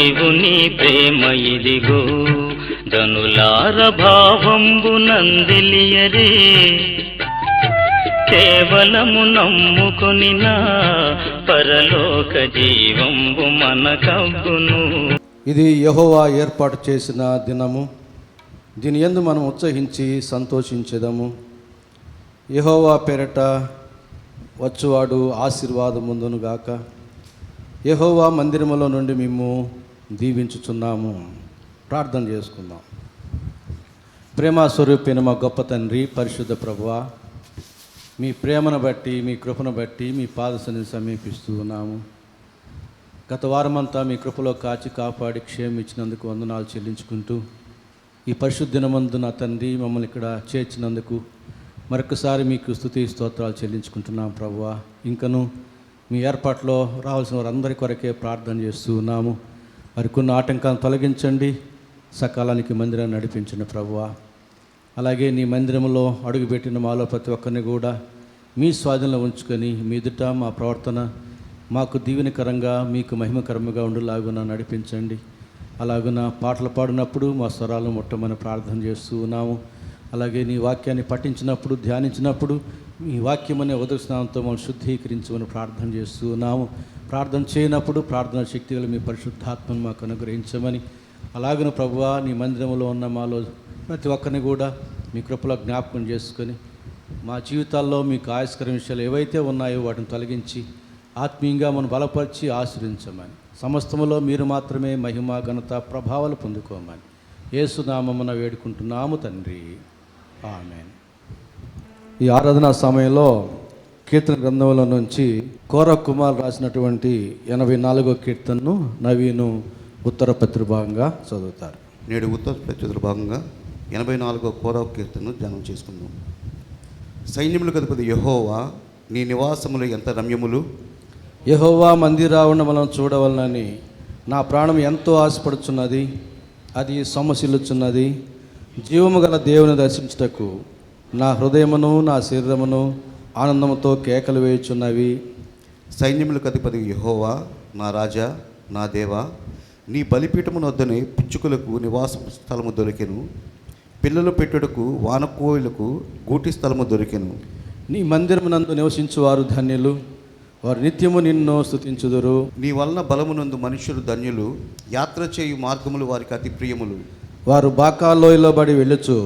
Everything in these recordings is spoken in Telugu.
దేవుని ప్రేమ ఇదిగో జనులార భావంబు నందెలియరే కేవలము నమ్ముకొని నా పరలోక జీవంబు మనకబ్బును. ఇది యెహోవా ఏర్పాటు చేసిన దినము, దీని యందు మనం ఉత్సహించి సంతోషించెదము. యెహోవా పేరట వచ్చువాడు ఆశీర్వాదముందును గాక. యెహోవా మందిరములో నుండి మేము దీవించుచున్నాము. ప్రార్థన చేసుకుందాం. ప్రేమ స్వరూపైన మా గొప్ప తండ్రి, పరిశుద్ధ ప్రభువా, మీ ప్రేమను బట్టి, మీ కృపను బట్టి మీ పాదసన్నిధిని సమీపిస్తూ ఉన్నాము. గత వారమంతా మీ కృపలో కాచి కాపాడి క్షేమించినందుకు వందనాలు చెల్లించుకుంటూ, ఈ పరిశుద్ధ నా తండ్రి మమ్మల్ని ఇక్కడ చేర్చినందుకు మరొకసారి మీకు స్తుతి స్తోత్రాలు చెల్లించుకుంటున్నాం ప్రభువా. ఇంకను మీ ఏర్పాట్లో రావాల్సిన వారందరి కొరకే ప్రార్థన చేస్తూ ఉన్నాము. మరికొన్ని ఆటంకాలను తొలగించండి, సకాలానికి మందిరాన్ని నడిపించండి ప్రభువా. అలాగే నీ మందిరంలో అడుగుపెట్టిన మాలో ప్రతి ఒక్కరిని కూడా మీ స్వాధీనంలో ఉంచుకొని మీ ఎదుట మా ప్రవర్తన మాకు దీవెనకరంగా, మీకు మహిమకరంగా ఉండేలాగున నడిపించండి. అలాగున పాటలు పాడినప్పుడు మా స్వరాలను ముట్టమని ప్రార్థన చేస్తూ ఉన్నాము. అలాగే నీ వాక్యాన్ని పఠించినప్పుడు, ధ్యానించినప్పుడు మీ వాక్యం అనే ఉదక స్నానంతో మనం శుద్ధీకరించమని ప్రార్థన చేస్తూ ఉన్నాము. ప్రార్థన చేయనప్పుడు ప్రార్థన శక్తిగా మీ పరిశుద్ధాత్మను మాకు అనుగ్రహించమని, అలాగను ప్రభువా నీ మందిరంలో ఉన్న మాలో ప్రతి ఒక్కరిని కూడా మీ కృపలో జ్ఞాపకం చేసుకొని మా జీవితాల్లో మీకు ఆయస్కర విషయాలు ఏవైతే ఉన్నాయో వాటిని తొలగించి ఆత్మీయంగా మనం బలపరిచి ఆశ్రయించమని, సమస్తములో మీరు మాత్రమే మహిమ ఘనత ప్రభావాలు పొందుకోమని యేసునామమున వేడుకుంటున్నాము తండ్రి, ఆమేన్. ఈ ఆరాధన సమయంలో కీర్తన గ్రంథంలో నుంచి కోరహ్ కుమార్ రాసినటువంటి 84వ కీర్తనను నవీను ఉత్తర భాగంగా చదువుతారు. నేడు ఉత్తర భాగంగా 84వ కోరహ్ కీర్తనను ధ్యానం చేసుకుందాం. సైన్యములకు అధిపతి యెహోవా, నీ నివాసములు ఎంత రమ్యములు. యెహోవా మందిరావరణములను చూడవలనని నా ప్రాణం ఎంతో ఆశపడుచున్నది, అది సొమ్మసిల్లుచున్నది. జీవము గల దేవుని దర్శించుటకు నా హృదయమును నా శరీరమును ఆనందముతో కేకలు వేయుచున్నవి. సైన్యములకు అధిపతి యెహోవా, నా రాజా, నా దేవా, నీ బలిపీఠమును వద్దనే పిచ్చుకలకు నివాస స్థలము దొరికెను, పిల్లలు పెట్టుటకు వానకోయిలకు గూటి స్థలము దొరికెను. నీ మందిరమునందు నివసించువారు ధన్యులు, వారు నిత్యము నిన్ను స్తుతించుదురు. నీ వలన బలమునందు మనుష్యులు ధన్యులు, యాత్ర చేయు మార్గములు వారికి అతి ప్రియములు. వారు బాకాలోయలో బడి వెళ్ళుచు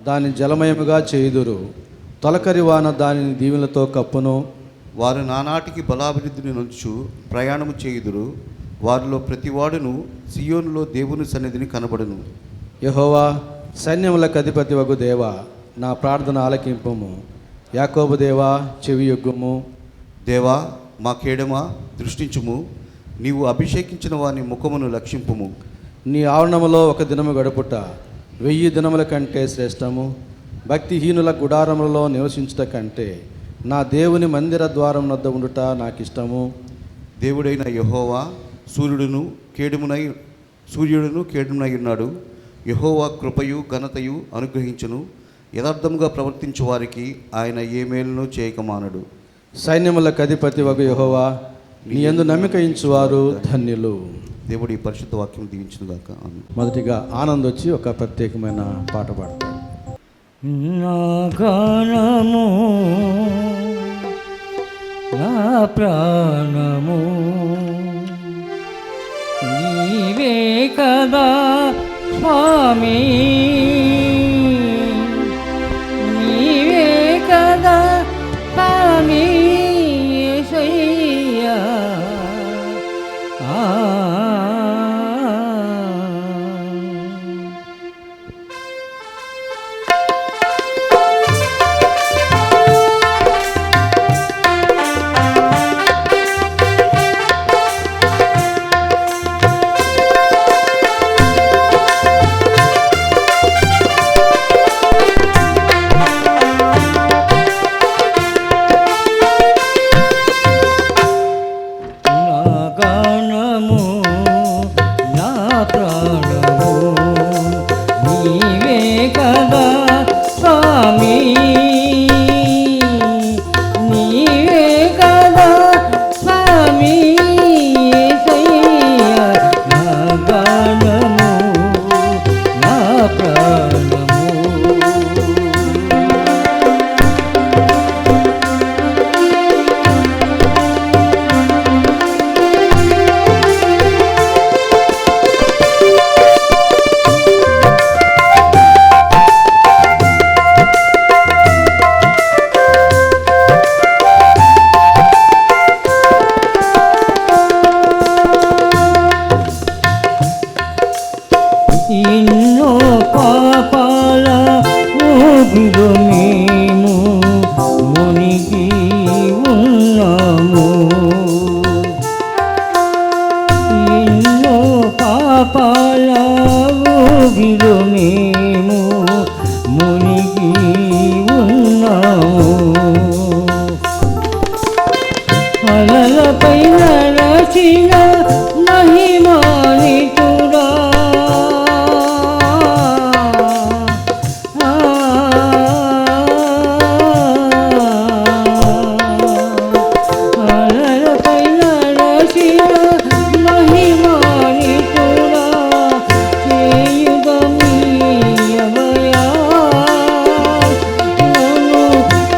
దాని జలమయముగా చేయుదురు, తొలకరి వాన దానిని దీవెనలతో కప్పును. వారు నానాటికి బలాభివృద్ధిని నుంచు ప్రయాణము చేయుదురు, వారిలో ప్రతివాడును సియోనులో దేవుని సన్నిధిని కనబడును. యెహోవా సైన్యములకు అధిపతి వగు దేవా, నా ప్రార్థన ఆలకింపుము. యాకోబు దేవా, చెవియొగ్గుము. దేవా, మా కేడమా, దృష్టించుము. నీవు అభిషేకించిన వాని ముఖమును లక్షింపుము. నీ ఆవరణములో ఒక దినము గడుపుట 1000 దినముల కంటే శ్రేష్టము. భక్తిహీనుల గుడారములలో నివసించుట కంటే నా దేవుని మందిర ద్వారం వద్ద ఉండుట నాకిష్టము. దేవుడైన యెహోవా సూర్యుడును కేడుమునై ఉన్నాడు. యెహోవా కృపయు ఘనతయు అనుగ్రహించును. యథార్థముగా ప్రవర్తించు వారికి ఆయన ఏ మేలును చేయకమానడు. సైన్యములకు అధిపతి వగు యెహోవా, నీ యందు నమ్మిక ఉంచువారు ధన్యులు. దేవుడి పరిశుద్ధ వాక్యం దీవించునుగాక. ఆమేన్. మొదటిగా ఆనంద్ వచ్చి ఒక ప్రత్యేకమైన పాట పాడతాడు. నా గానము నా ప్రాణము నీవే కదా స్వామి, నీవే కదా స్వామి యేసయ్యా. ఎన్నో పాపాల ఊబిలో మేము మునిగి ఉన్నాము. ఎన్నో పాపాల ఊబిలో మేము మునిగి ఉన్నాము. అలలపై నడచిన మహిమానితుడా, అలలపై నడచిన మహిమానితుడా, చేయుగమీయమయా నన్ను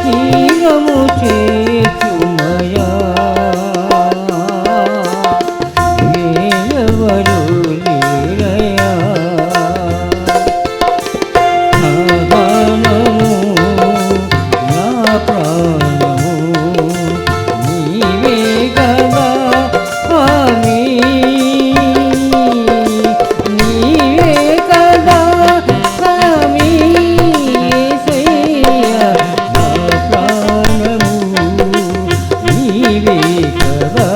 తీరము చేర్చుమయా. ఎవరు లేరయా నా ప్రాణము నీవే కదా స్వామి, నీవే కదా స్వామి యేసయ్యా. నా ప్రాణము నీవే కదా.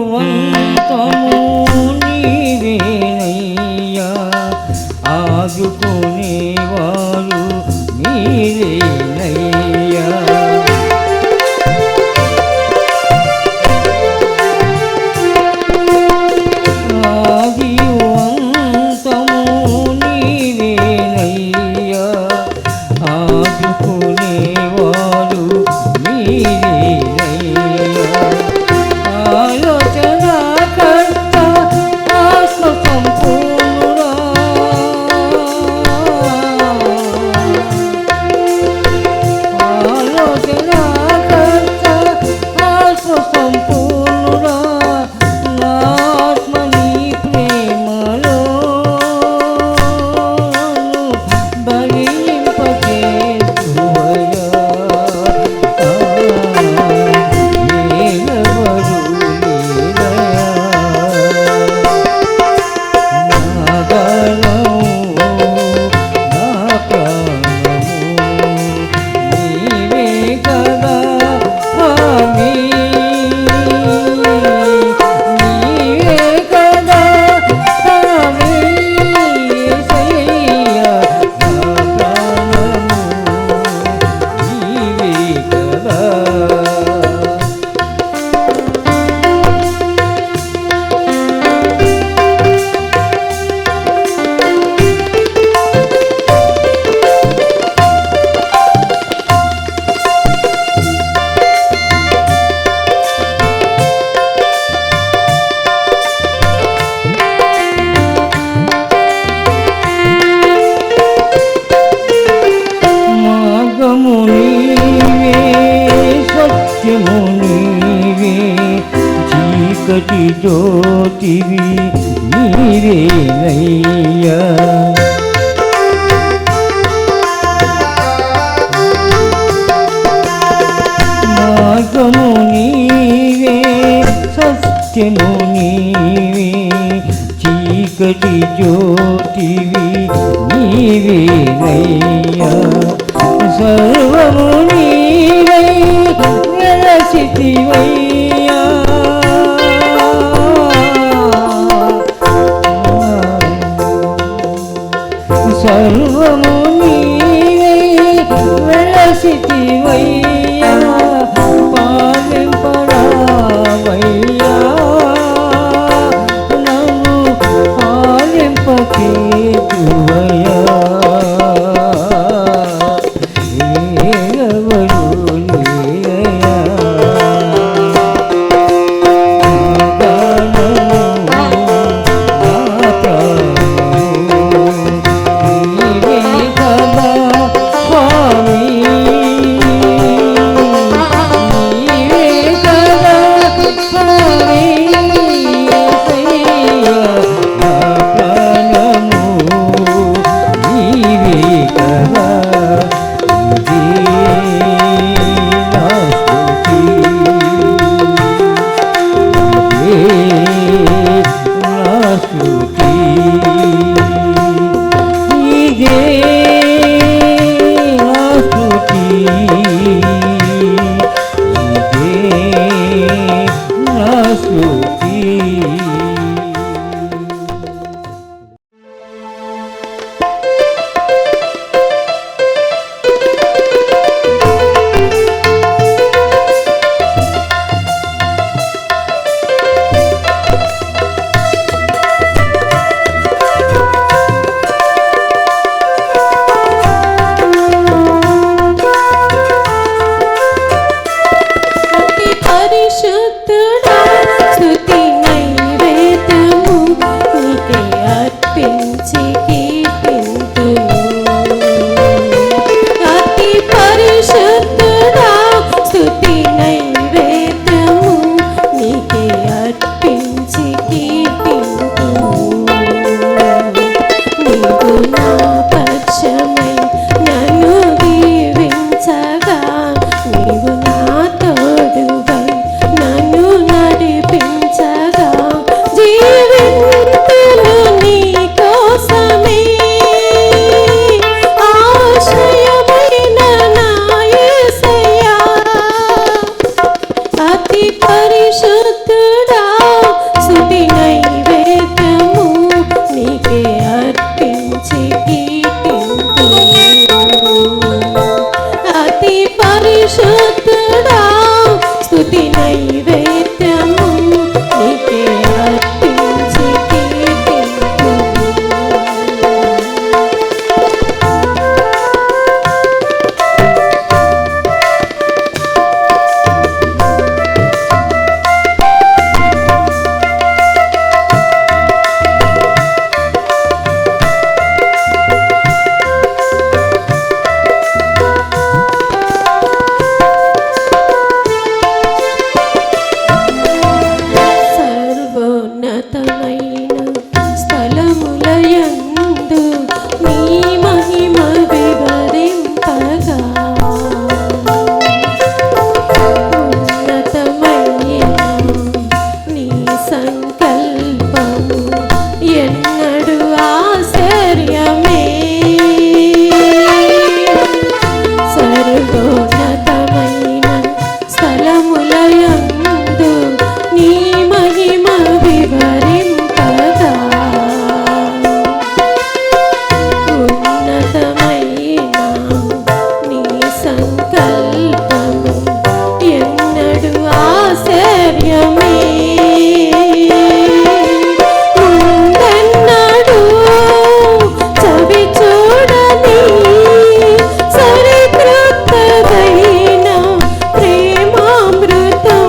ఆదియువంతము నీవేనయ్యా, ఆదుకునేవారు మీరేనయ్యా. ఆదియువంతము నీవేనయ్యా, ఆదుకునేవారు మీరేనయ్యా. ఆలోచనకర్త ఆత్మ సంపూర్ణుడా, ఆలోచనకర్త ఆత్మ సంపూర్ణుడా, నా ఆత్మ నీ ప్రేమలో బలింపచేస్తువయా. మార్గము నీవే, సత్యము నీవే, చీకటి జ్యోతివి నీవేనయ్యా. మార్గము నీవే, సత్యము నీవే, చీకటి జ్యోతివి నీవేనయ్యా. సర్వము నీవై వెలసితివయ్యా. సర్వము నీవై వెలసితివయ్యా. పాలింపరావయ్యా నన్ను పాలింపచేతువయ్యా. ఎవరు లేరయ్యా యందు నీ మహిమ వివరింపగా ఉన్నతమైన నీ సంకల్పము ఎన్నడు ఆశ్చర్యమే ముందెన్నడూ చవి చూడని సరితృప్తమైన ప్రేమామృతం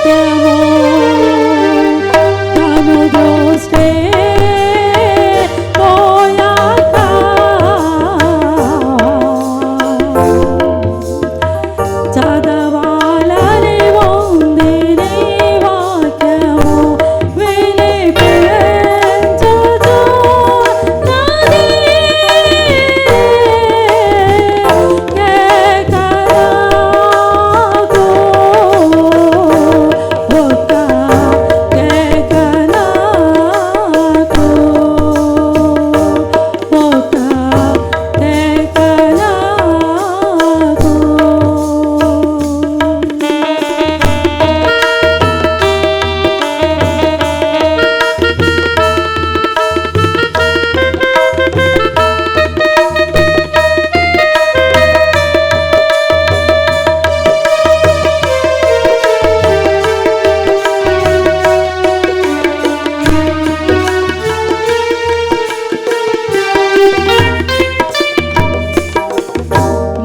వాక్యము తను దృష్టే పోయాక చదవాలని ఉంది నీ వాక్యము వినిపించుచు నాది కేకలకు ఒక్క కేకలకు ఒక్క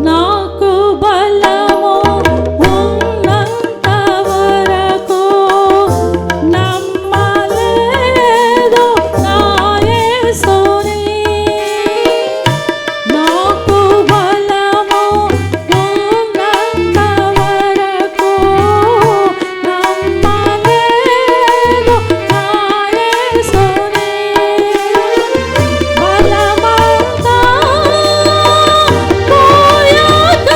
నాకు బలము ఉన్నంత వరకు నమ్మలేదు నా యేసుని. నాకు బలము ఉన్నంత వరకు నమ్మలేదు నా యేసుని. బలమంతా పోయాక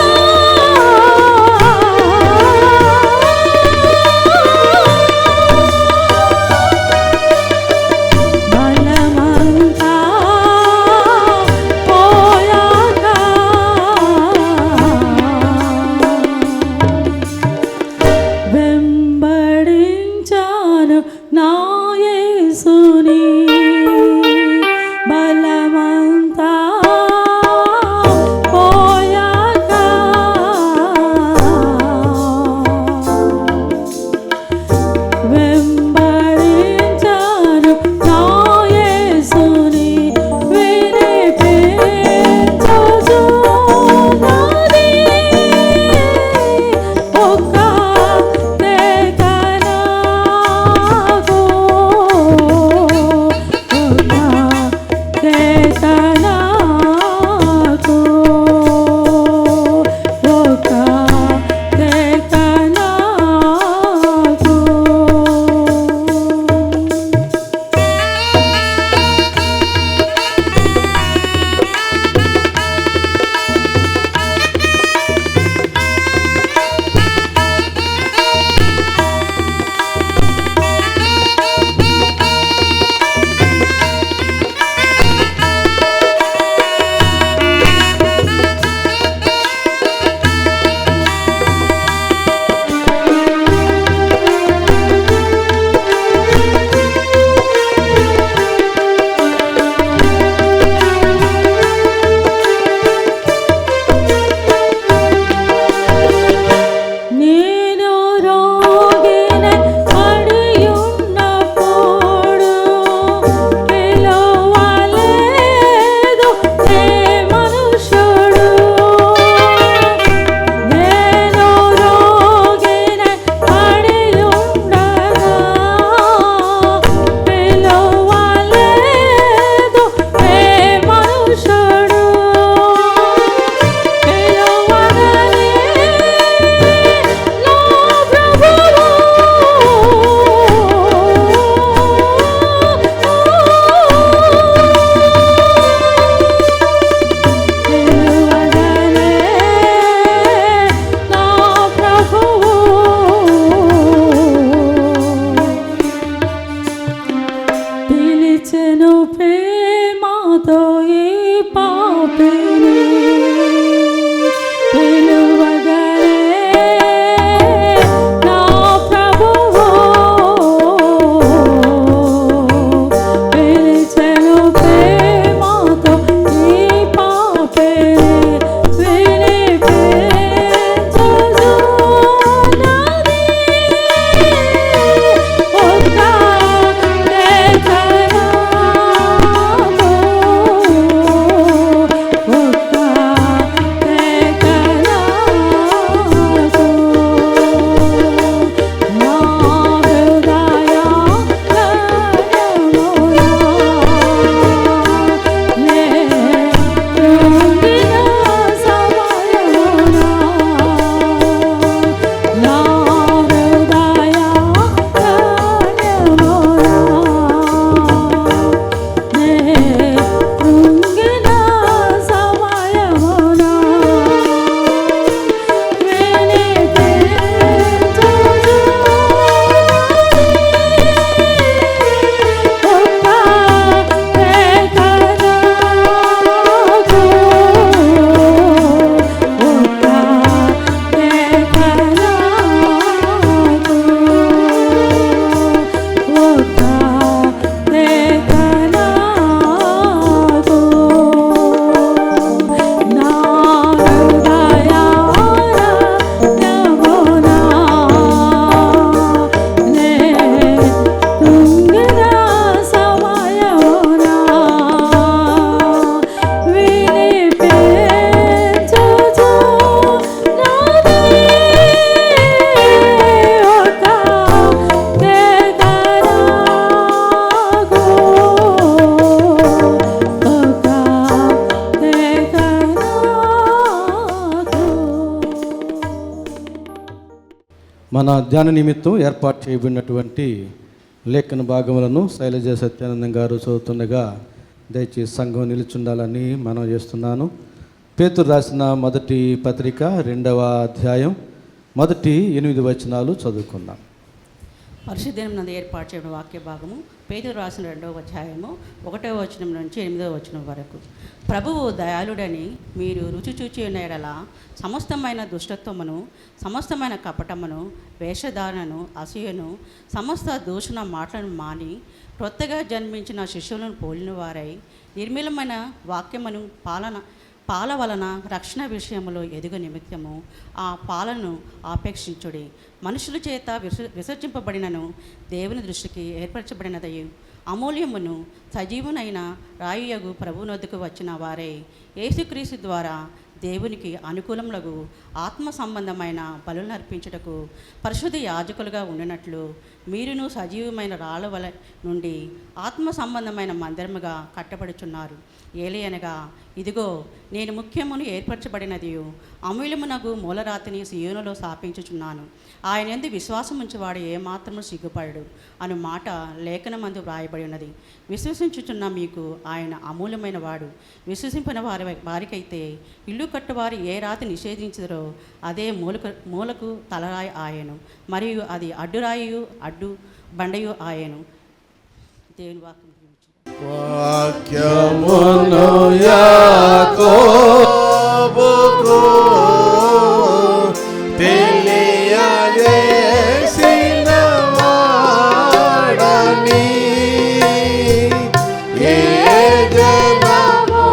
బలమంతా పోయాక వెంబడించాను నా యేసుని. బలమంతా పోయాక వెంబడించాను నా యేసుని. వినిపించుచు నాది ఒక్క కేకలకు మన ధ్యాన నిమిత్తం ఏర్పాటు చేయబడినటువంటి లేఖన భాగములను శైలజ సత్యానందం గారు చదువుతుండగా దయచేసి సంఘం నిలుచుండాలని మనం చేస్తున్నాను. పేతురు రాసిన మొదటి పత్రిక 2వ అధ్యాయం మొదటి 8 వచనాలు చదువుకుందాం. పరిశుద్ధం నందు ఏర్పాటు చేయడం వాక్య భాగము పేతురు రాసిన 2వ అధ్యాయము 1వ వచనం నుంచి 8వ వచనం వరకు. ప్రభువు దయాళుడని మీరు రుచి చూచి ఉన్న ఎడల సమస్తమైన దుష్టత్వమును, సమస్తమైన కపటమును, వేషధారణను, అసూయను, సమస్త దూషణ మాటలను మాని క్రొత్తగా జన్మించిన శిష్యులను పోలిన వారై నిర్మలమైన వాక్యమును పాల వలన రక్షణ విషయంలో ఎదుగు నిమిత్తము ఆ పాలను ఆపేక్షించుడి. మనుషుల చేత విసర్జింపబడినను దేవుని దృష్టికి ఏర్పరచబడినదయ్యి అమూల్యమును సజీవునైన రాయుయగు ప్రభువునొద్దకు వచ్చిన వారే యేసుక్రీస్తు ద్వారా దేవునికి అనుకూలములకు ఆత్మ సంబంధమైన బలులను అర్పించుటకు పరిశుద్ధ యాజకులుగా ఉండినట్లు మీరును సజీవమైన రాళ్ళ వల నుండి ఆత్మ సంబంధమైన మందిరముగా కట్టబడుచున్నారు. ఏలయనగా ఇదిగో నేను ముఖ్యమును ఏర్పరచబడినది అమూల్యమునగు మూలరాతిని సియోనులో స్థాపించుచున్నాను. ఆయన యందు విశ్వాసం ఉంచువాడు ఏమాత్రము సిగ్గుపడడు అను మాట లేఖనమందు వ్రాయబడి ఉన్నది. విశ్వసించుచున్న మీకు ఆయన అమూల్యమైన వాడు. విశ్వసించిన వారికైతే ఇల్లు కట్టువారు ఏ రాతి నిషేధించరో అదే మూలకు తలరాయి ఆయను, మరియు అది అడ్డురాయు అడ్డు బండయు ఆయను. దేవుని వాక్యం వాక్యమును యాకోబుకు తెలియజేసిన వాడని ఏ జనము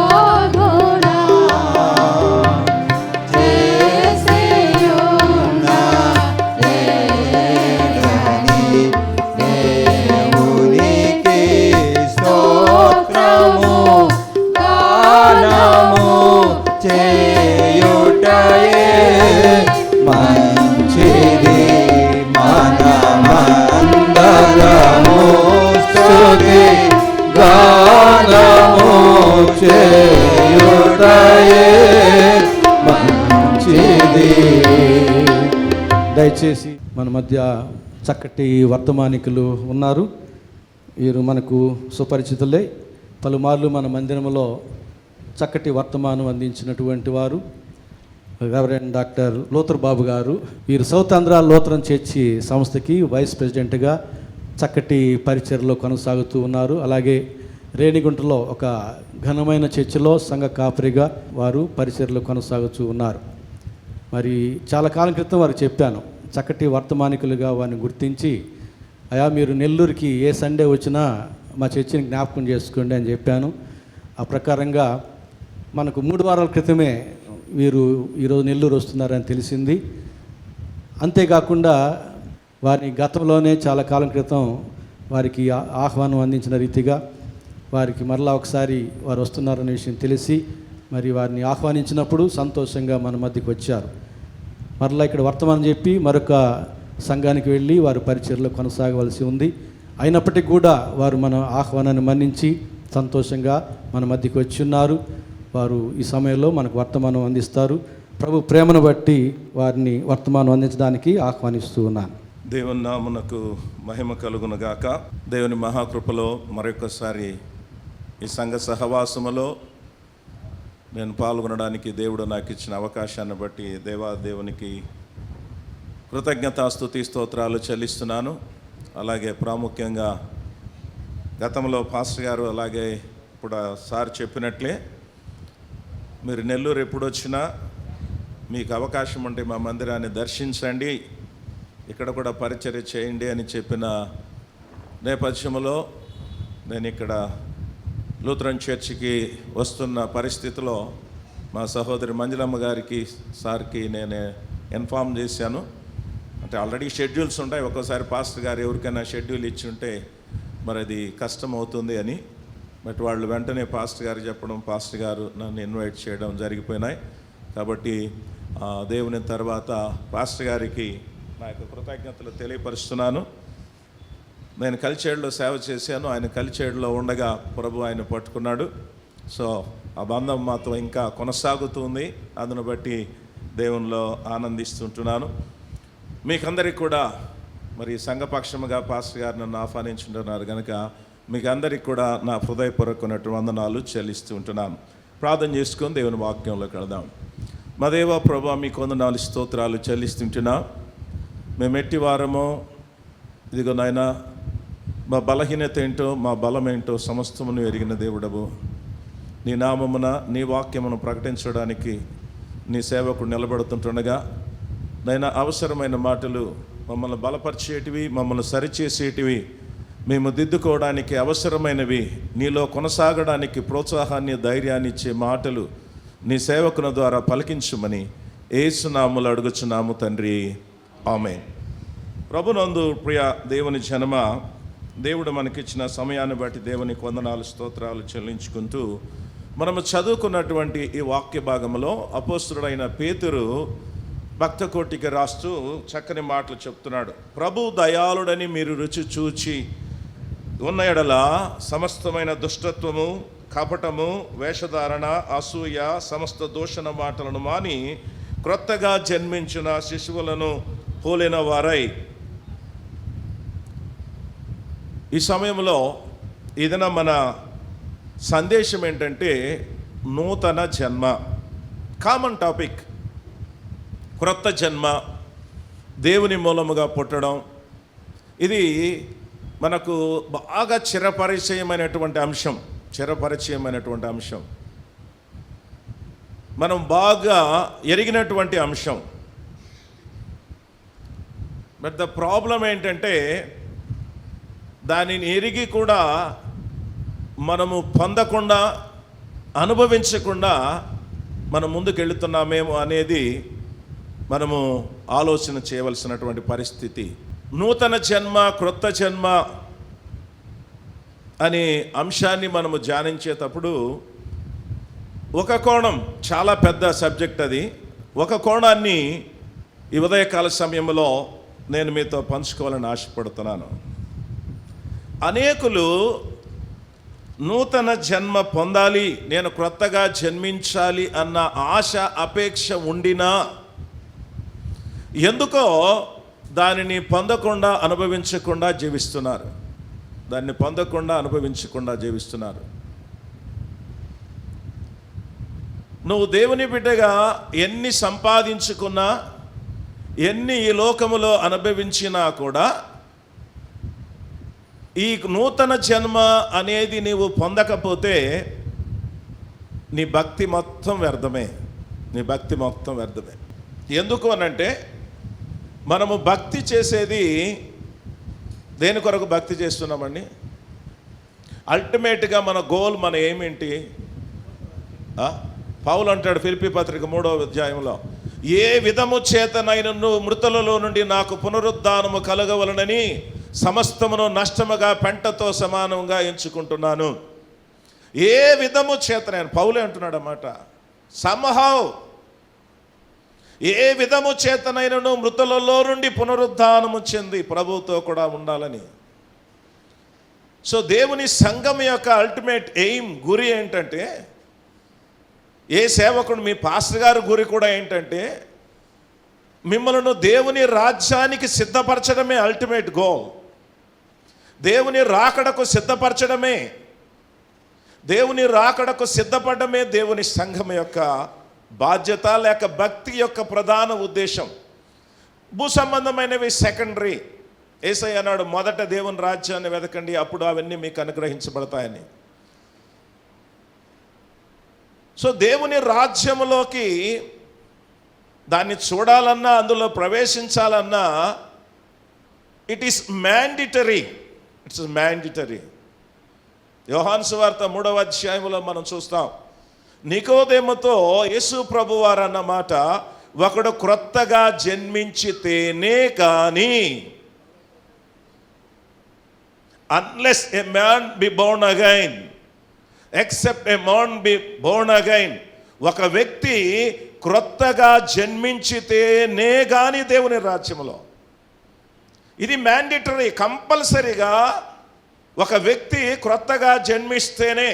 ఇలాగునా చేసేయున్న దేవునికి స్తోత్రము గానము చేయుటయే మంచిది. మనమందరము స్తుతి గానము చేయుటయే మంచిది. దయచేసి మన మధ్య చక్కటి వర్తమానికులు ఉన్నారు. వీరు మనకు సుపరిచితులే. పలుమార్లు మన మందిరంలో చక్కటి వర్తమానం అందించినటువంటి వారు రెవరెండ్ డాక్టర్ లోతర్ బాబు గారు. వీరు సౌత్ ఆంధ్ర లోతరన్ చర్చి సంస్థకి వైస్ ప్రెసిడెంట్గా చక్కటి పరిచర్లో కొనసాగుతూ ఉన్నారు. అలాగే రేణిగుంటలో ఒక ఘనమైన చర్చిలో సంఘ కాపరిగా వారు పరిచర్లో కొనసాగుతూ ఉన్నారు. మరి చాలా కాలం క్రితం వారికి చెప్పాను, చక్కటి వర్తమానికులుగా వారిని గుర్తించి, అయా మీరు నెల్లూరుకి ఏ సండే వచ్చినా మా చర్చిని జ్ఞాపకం చేసుకోండి అని చెప్పాను. ఆ ప్రకారంగా మనకు 3 వారాల క్రితమే వీరు ఈరోజు నెల్లూరు వస్తున్నారని తెలిసింది. అంతేకాకుండా వారి గతంలోనే చాలా కాలం క్రితం వారికి ఆహ్వానం అందించిన రీతిగా వారికి మరలా ఒకసారి వారు వస్తున్నారనే విషయం తెలిసి మరి వారిని ఆహ్వానించినప్పుడు సంతోషంగా మన మధ్యకి వచ్చారు. మరలా ఇక్కడ వర్తమానం చెప్పి మరొక సంఘానికి వెళ్ళి వారు పరిచర్లో కొనసాగవలసి ఉంది. అయినప్పటికీ కూడా వారు మన ఆహ్వానాన్ని మన్నించి సంతోషంగా మన మధ్యకి వచ్చి ఉన్నారు. వారు ఈ సమయంలో మనకు వర్తమానం అందిస్తారు. ప్రభు ప్రేమను బట్టి వారిని వర్తమానం అందించడానికి ఆహ్వానిస్తూ ఉన్నాను. దేవుని నామునకు మహిమ కలుగునుగాక. దేవుని మహాకృపలో మరొకసారి ఈ సంఘ సహవాసములో నేను పాల్గొనడానికి దేవుడు నాకు ఇచ్చిన అవకాశాన్ని బట్టి దేవునికి కృతజ్ఞతాస్తుతి స్తోత్రాలు చెల్లిస్తున్నాను. అలాగే ప్రాముఖ్యంగా గతంలో పాస్టర్ గారు అలాగే ఇప్పుడు సార్ చెప్పినట్లే మీరు నెల్లూరు ఎప్పుడు వచ్చినా మీకు అవకాశం ఉంటే మా మందిరాన్ని దర్శించండి, ఇక్కడ కూడా పరిచర్య చేయండి అని చెప్పిన నేపథ్యంలో నేను ఇక్కడ లూథరన్ చర్చికి వస్తున్న పరిస్థితిలో మా సహోదరి మంజులమ్మ గారికి సార్కి నేను ఇన్ఫామ్ చేశాను. అంటే ఆల్రెడీ షెడ్యూల్స్ ఉంటాయి, ఒక్కోసారి పాస్టర్ గారు ఎవరికైనా షెడ్యూల్ ఇచ్చి ఉంటే మరి అది కష్టం అవుతుంది అని. బట్ వాళ్ళు వెంటనే పాస్టర్ గారు చెప్పడం, పాస్టర్ గారు నన్ను ఇన్వైట్ చేయడం జరిగిపోయినాయి. కాబట్టి దేవుని తర్వాత పాస్టర్ గారికి నా యొక్క కృతజ్ఞతలు తెలియపరుస్తున్నాను. నేను కలిచేడులో సేవ చేశాను, ఆయన కలిచేడులో ఉండగా ప్రభు ఆయన పట్టుకున్నాడు. సో ఆ బంధం మాతో ఇంకా కొనసాగుతుంది. అందును బట్టి దేవునిలో ఆనందిస్తుంటున్నాను. మీకందరికి కూడా మరి సంఘపక్షముగా పాస్టర్ గారు నన్ను ఆహ్వానించుంటున్నారు కనుక మీకు అందరికి కూడా నా హృదయపూర్వకమైనటువంటి వందనాలు చెల్లిస్తూ ఉంటున్నాను. ప్రార్థన చేసుకొని దేవుని వాక్యంలోకి వెళదాం. మా దేవ ప్రభా మీకు వందనాలు స్తోత్రాలు చెల్లిస్తుంటున్నా. మేము ఎట్టి వారమో ఇదిగో నాయనా, మా బలహీనత ఏంటో మా బలం ఏంటో సమస్తమును ఎరిగిన దేవుడవు. నీ నామమున నీ వాక్యమును ప్రకటించడానికి నీ సేవకుడు నిలబడుతుంటుండగా నైనా అవసరమైన మాటలు మమ్మల్ని బలపరిచేటివి, మమ్మల్ని సరిచేసేటివి, మేము దిద్దుకోవడానికి అవసరమైనవి, నీలో కొనసాగడానికి ప్రోత్సాహాన్ని ధైర్యాన్ని ఇచ్చే మాటలు నీ సేవకుని ద్వారా పలికించుమని యేసునామములో అడుగుచున్నాము తండ్రి, ఆమేన్. ప్రభునందు ప్రియ దేవుని జనమ, దేవుడు మనకిచ్చిన సమయాన్ని బట్టి దేవునికి వందనాలు స్తోత్రాలు చెల్లించుకుంటూ మనము చదువుకున్నటువంటి ఈ వాక్య భాగంలో అపోస్తుడైన పేతురు భక్తకోటికి రాస్తూ చక్కని మాటలు చెప్తున్నాడు. ప్రభు దయాళుడని మీరు రుచి చూచి ఉన్న ఎడల సమస్తమైన దుష్టత్వము, కపటము, వేషధారణ, అసూయ, సమస్త దూషణ మాటలను మాని క్రొత్తగా జన్మించిన శిశువులను పోలిన వారై. ఈ సమయంలో ఏదైనా మన సందేశం ఏంటంటే నూతన జన్మ. కామన్ టాపిక్, క్రొత్త జన్మ, దేవుని మూలముగా పుట్టడం. ఇది మనకు బాగా చిరపరిచయమైనటువంటి అంశం, మనం బాగా ఎరిగినటువంటి అంశం. బట్ ద ప్రాబ్లం ఏంటంటే దానిని ఎరిగి కూడా మనము పొందకుండా, అనుభవించకుండా మనం ముందుకెళ్తున్నామేమో అనేది మనము ఆలోచన చేయవలసినటువంటి పరిస్థితి. నూతన జన్మ, క్రొత్త జన్మ అనే అంశాన్ని మనము ధ్యానించేటప్పుడు ఒక కోణం, చాలా పెద్ద సబ్జెక్ట్ అది, ఒక కోణాన్ని ఈ ఉదయకాల సమయంలో నేను మీతో పంచుకోవాలని ఆశపడుతున్నాను. అనేకులు నూతన జన్మ పొందాలి, నేను క్రొత్తగా జన్మించాలి అన్న ఆశ, అపేక్ష ఉండినా ఎందుకో దానిని పొందకుండా అనుభవించకుండా జీవిస్తున్నారు. నువ్వు దేవుని బిడ్డగా ఎన్ని సంపాదించుకున్నా, ఎన్ని ఈ లోకములో అనుభవించినా కూడా ఈ నూతన జన్మ అనేది నీవు పొందకపోతే నీ భక్తి మొత్తం వ్యర్థమే. ఎందుకు అనంటే మనము భక్తి చేసేది దేని కొరకు భక్తి చేస్తున్నామండి? అల్టిమేట్గా మన గోల్, మన ఏమేంటి? పౌలు అంటాడు ఫిలిప్పీ పత్రిక 3వ అధ్యాయంలో, ఏ విధము చేతనైనను మృతులలో నుండి నాకు పునరుద్ధానము కలగవలనని సమస్తమును నష్టముగా పెంటతో సమానంగా ఎంచుకుంటున్నాను. ఏ విధము చేతనైన, పౌలే అంటున్నాడు అన్నమాట. somehow, ఏ విధము చేతనైనను మృతులలో నుండి పునరుద్ధానము చెంది ప్రభువుతో కూడా ఉండాలని. సో దేవుని సంఘం యొక్క అల్టిమేట్ ఎయిమ్, గురి ఏంటంటే, ఏ సేవకుడు, మీ పాస్టర్ గారి గురి కూడా ఏంటంటే మిమ్మల్ని దేవుని రాజ్యానికి సిద్ధపరచడమే అల్టిమేట్ గోల్. దేవుని రాకడకు సిద్ధపడమే దేవుని సంఘం యొక్క బాధ్యత, లేక భక్తి యొక్క ప్రధాన ఉద్దేశం. భూ సంబంధమైనవి సెకండరీ. యేసయ్య అన్నాడు, మొదట దేవుని రాజ్యాన్ని వెతకండి, అప్పుడు అవన్నీ మీకు అనుగ్రహించబడతాయని. సో దేవుని రాజ్యములోకి దాన్ని చూడాలన్నా, అందులో ప్రవేశించాలన్నా ఇట్ ఈస్ మ్యాండిటరీ. యోహాను సువార్త 3వ అధ్యాయంలో మనం చూస్తాం, నికోదేముతో యేసు ప్రభువారు అన్నమాట, ఒకడు క్రొత్తగా జన్మించితేనే కానీ, unless a man be born again, except a man be born again, ఒక వ్యక్తి క్రొత్తగా జన్మించితేనే కానీ దేవుని రాజ్యంలో. ఇది మ్యాండేటరీ, కంపల్సరీగా ఒక వ్యక్తి క్రొత్తగా జన్మిస్తేనే.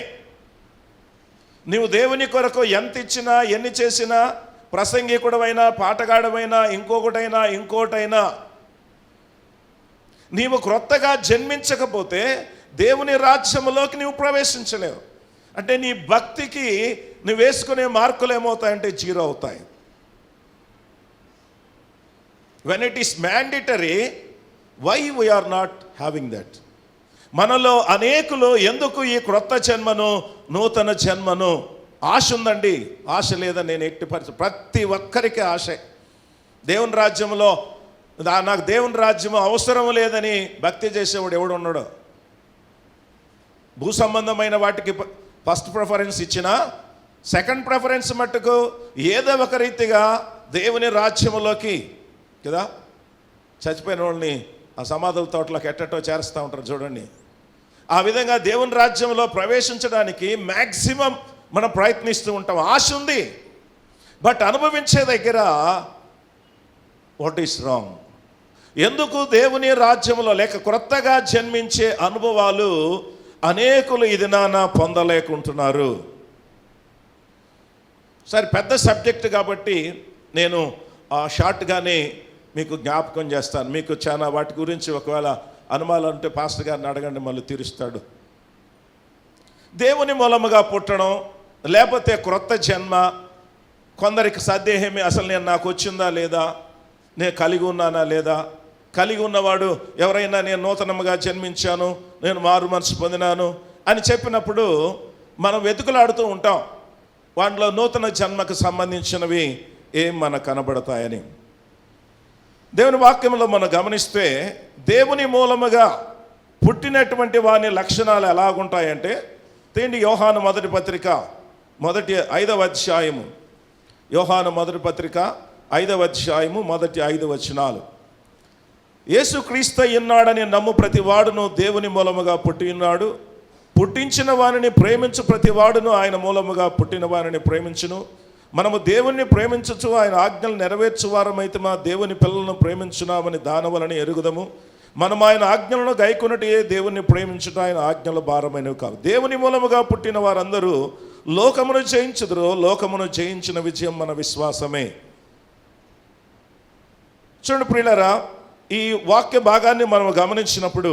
నీవు దేవుని కొరకు ఎంత ఇచ్చినా, ఎన్ని చేసినా, ప్రసంగికుడమైనా, పాటగాడమైనా, ఇంకోటైనా నీవు క్రొత్తగా జన్మించకపోతే దేవుని రాజ్యంలోకి నీవు ప్రవేశించలేవు. అంటే నీ భక్తికి నువ్వు వేసుకునే మార్కులు ఏమవుతాయంటే 0 అవుతాయి. When it is mandatory, why we're not having that? మనలో అనేకులు ఎందుకు ఈ క్రొత్త జన్మను, నూతన జన్మను ఆశ ఉందండి. ఆశ లేదని నేను ఎట్టి పరిస్థితి, ప్రతి ఒక్కరికి ఆశే. దేవుని రాజ్యంలో నాకు దేవుని రాజ్యం అవసరం లేదని భక్తి చేసేవాడు ఎవడు ఉన్నాడో? భూ సంబంధమైన వాటికి ఫస్ట్ ప్రిఫరెన్స్ ఇచ్చినా, సెకండ్ ప్రిఫరెన్స్ మట్టుకు ఏదో ఒక రీతిగా దేవుని రాజ్యంలోకి కదా, చచ్చిపోయిన వాళ్ళని ఆ సమాధుల తోటలోకి ఎట్టటో చేరుస్తూ ఉంటారు చూడండి. ఆ విధంగా దేవుని రాజ్యంలో ప్రవేశించడానికి మ్యాక్సిమం మనం ప్రయత్నిస్తూ ఉంటాం. ఆశ ఉంది, బట్ అనుభవించే దగ్గర వాట్ ఈస్ రాంగ్? ఎందుకు దేవుని రాజ్యంలో లేక క్రొత్తగా జన్మించే అనుభవాలు అనేకులు ఇది నానా పొందలేకుంటున్నారు? సరే, పెద్ద సబ్జెక్ట్ కాబట్టి నేను షార్ట్గానే మీకు జ్ఞాపకం చేస్తాను. మీకు చాలా వాటి గురించి ఒకవేళ అనుమానాలు ఉంటే పాస్టర్ గారిని అడగండి, మళ్ళీ తీరుస్తాడు. దేవుని మూలముగా పుట్టడం లేకపోతే క్రొత్త జన్మ, కొందరికి సందేహమే. అసలు నాకు వచ్చిందా లేదా, నేను కలిగి ఉన్నానా లేదా? కలిగి ఉన్నవాడు ఎవరైనా నేను నూతనముగా జన్మించాను, నేను మారు మనసు పొందినాను అని చెప్పినప్పుడు మనం వెతుకులాడుతూ ఉంటాం. వాటిలో నూతన జన్మకు సంబంధించినవి ఏం మనకు కనబడతాయని. దేవుని వాక్యంలో మనం గమనిస్తే దేవుని మూలముగా పుట్టినటువంటి వాని లక్షణాలు ఎలాగుంటాయంటే, తీండి యోహాను మొదటి పత్రిక 5వ అధ్యాయము, యోహాను మొదటి పత్రిక 5వ అధ్యాయము మొదటి 5 వచనాలు. యేసుక్రీస్తు ఉన్నాడని నమ్ము ప్రతి వాడును దేవుని మూలముగా పుట్టి ఉన్నాడు. పుట్టించిన వారిని ప్రేమించు ప్రతి వాడును ఆయన మూలముగా పుట్టిన వారిని ప్రేమించును. మనము దేవుణ్ణి ప్రేమించచ్చు, ఆయన ఆజ్ఞలు నెరవేర్చువారమైతే మా దేవుని పిల్లలను ప్రేమించున్నామని దానవలని ఎరుగుదము. మనం ఆయన ఆజ్ఞలను గైకొనటే దేవుణ్ణి ప్రేమించుట ఆయన ఆజ్ఞలు భారమైనవి కావు. దేవుని మూలముగా పుట్టిన వారందరూ లోకమును జయించుదురు, లోకమును జయించిన విజయం మన విశ్వాసమే. చూడండి ప్రియులారా, ఈ వాక్య భాగాన్ని మనం గమనించినప్పుడు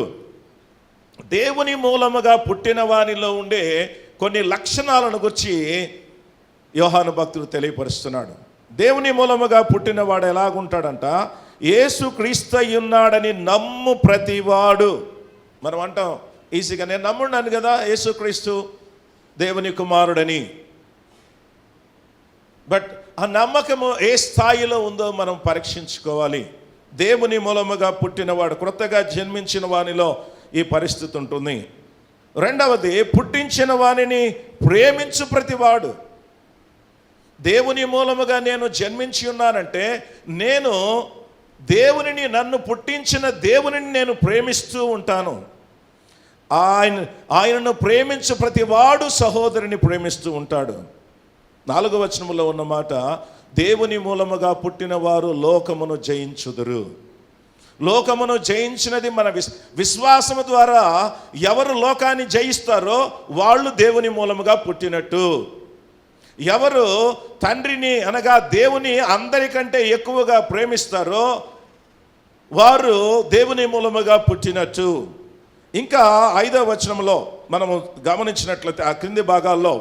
దేవుని మూలముగా పుట్టిన వానిలో ఉండే కొన్ని లక్షణాలను గురించి యోహాను భక్తుడు తెలియపరుస్తున్నాడు. దేవుని మూలముగా పుట్టినవాడు ఎలాగుంటాడంట? యేసుక్రీస్తు ఉన్నాడని నమ్ము ప్రతివాడు. మనం అంటాం ఈజీగా, నేను నమ్మున్నాను కదా యేసుక్రీస్తు దేవుని కుమారుడని. బట్ ఆ నమ్మకము ఏ స్థాయిలో ఉందో మనం పరీక్షించుకోవాలి. దేవుని మూలముగా పుట్టినవాడు, క్రొత్తగా జన్మించిన వానిలో ఈ పరిస్థితి ఉంటుంది. రెండవది, పుట్టించిన వానిని ప్రేమించు ప్రతివాడు. దేవుని మూలముగా నేను జన్మించి ఉన్నానంటే నేను దేవునిని, నన్ను పుట్టించిన దేవునిని నేను ప్రేమిస్తూ ఉంటాను. ఆయనను ప్రేమించు ప్రతివాడు సహోదరుని ప్రేమిస్తూ ఉంటాడు. 4వ వచనములో ఉన్న మాట, దేవుని మూలముగా పుట్టిన వారు లోకమును జయించుదురు. లోకమును జయించినది మన విశ్వాసము ద్వారా ఎవరు లోకాన్ని జయిస్తారో వాళ్ళు దేవుని మూలముగా పుట్టినట్టు. ఎవరు తండ్రిని అనగా దేవుని అందరికంటే ఎక్కువగా ప్రేమిస్తారో వారు దేవుని మూలముగా పుట్టినట్టు. ఇంకా 5వ వచనంలో మనము గమనించినట్లయితే ఆ క్రింది భాగాల్లో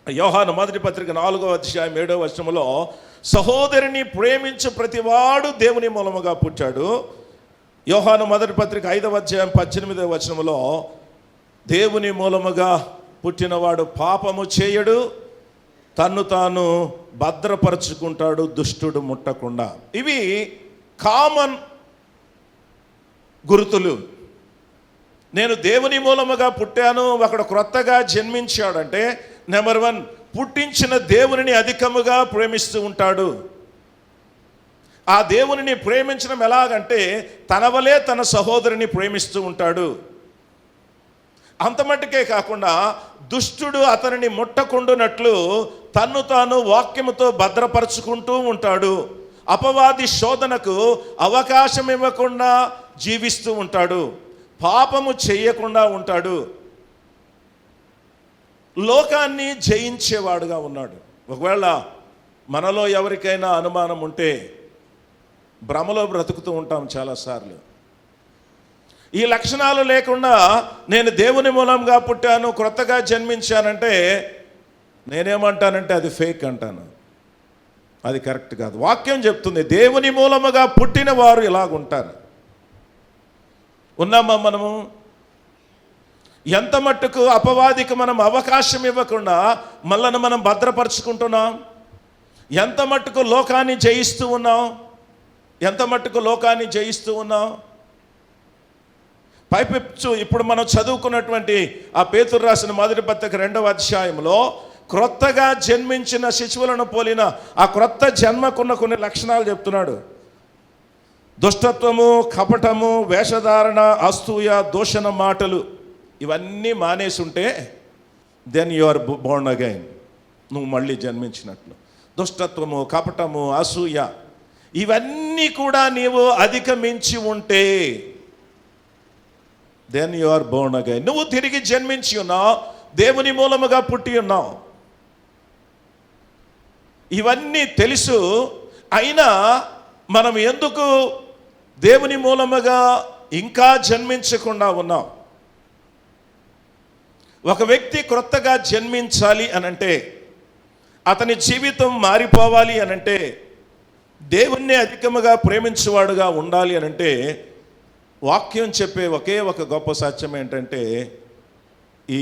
యోహాను మొదటి పత్రిక 4వ అధ్యాయం 7వ వచనంలో సహోదరిని ప్రేమించు ప్రతివాడు దేవుని మూలముగా పుట్టాడు. యోహాను మొదటి పత్రిక 5వ అధ్యాయం 18వ వచనంలో దేవుని మూలముగా పుట్టినవాడు పాపము చేయడు, తన్ను తాను భద్రపరుచుకుంటాడు, దుష్టుడు ముట్టకుండా. ఇవి కామన్ గుర్తులు. నేను దేవుని మూలముగా పుట్టాను, ఒకడు క్రొత్తగా జన్మించాడంటే నెంబర్ 1, పుట్టించిన దేవునిని అధికముగా ప్రేమిస్తూ ఉంటాడు. ఆ దేవునిని ప్రేమించడం ఎలాగంటే తన వలే తన సహోదరుని ప్రేమిస్తూ ఉంటాడు. అంత మట్టుకే కాకుండా దుష్టుడు అతనిని ముట్టకుండునట్లు తన్ను తాను వాక్యముతో భద్రపరుచుకుంటూ ఉంటాడు. అపవాది శోధనకు అవకాశం ఇవ్వకుండా జీవిస్తూ ఉంటాడు. పాపము చేయకుండా ఉంటాడు. లోకాన్ని జయించేవాడుగా ఉన్నాడు. ఒకవేళ మనలో ఎవరికైనా అనుమానం ఉంటే భ్రమలో బ్రతుకుతూ ఉంటాం చాలాసార్లు. ఈ లక్షణాలు లేకుండా నేను దేవుని మూలంగా పుట్టాను, క్రొత్తగా జన్మించానంటే నేనేమంటానంటే అది ఫేక్ అంటాను. అది కరెక్ట్ కాదు. వాక్యం చెప్తుంది దేవుని మూలముగా పుట్టిన వారు ఇలాగుంటారు. ఉన్నామా మనము? ఎంత మట్టుకు అపవాదికి మనం అవకాశం ఇవ్వకుండా మనల్ని మనం భద్రపరుచుకుంటున్నాం? ఎంత మట్టుకు లోకాన్ని జయిస్తూ ఉన్నాం? ఎంత మట్టుకు లోకాన్ని జయిస్తూ ఉన్నాం? పైపెచ్చు ఇప్పుడు మనం చదువుకున్నటువంటి ఆ పేతురు రాసిన మొదటి పత్రిక 2వ అధ్యాయంలో క్రొత్తగా జన్మించిన శిశువులను పోలిన ఆ క్రొత్త జన్మకున్న కొన్ని లక్షణాలు చెప్తున్నాడు. దుష్టత్వము, కపటము, వేషధారణ, అసూయ, దూషణ మాటలు ఇవన్నీ మానేసి ఉంటే then you are born again. నువ్వు మళ్ళీ జన్మించినట్లు. దుష్టత్వము, కపటము, అసూయ ఇవన్నీ కూడా నీవు అధిగమించి ఉంటే then you are born again. నువ్వు తిరిగి జన్మించి ఉన్నావు, దేవుని మూలముగా పుట్టి ఉన్నావు. ఇవన్నీ తెలుసు. అయినా మనం ఎందుకు దేవుని మూలముగా ఇంకా జన్మించకుండా ఉన్నాం? ఒక వ్యక్తి క్రొత్తగా జన్మించాలి అనంటే, అతని జీవితం మారిపోవాలి అనంటే, దేవుణ్ణి అధికముగా ప్రేమించేవాడుగా ఉండాలి అనంటే, వాక్యం చెప్పే ఒకే ఒక గొప్ప సత్యం ఏంటంటే ఈ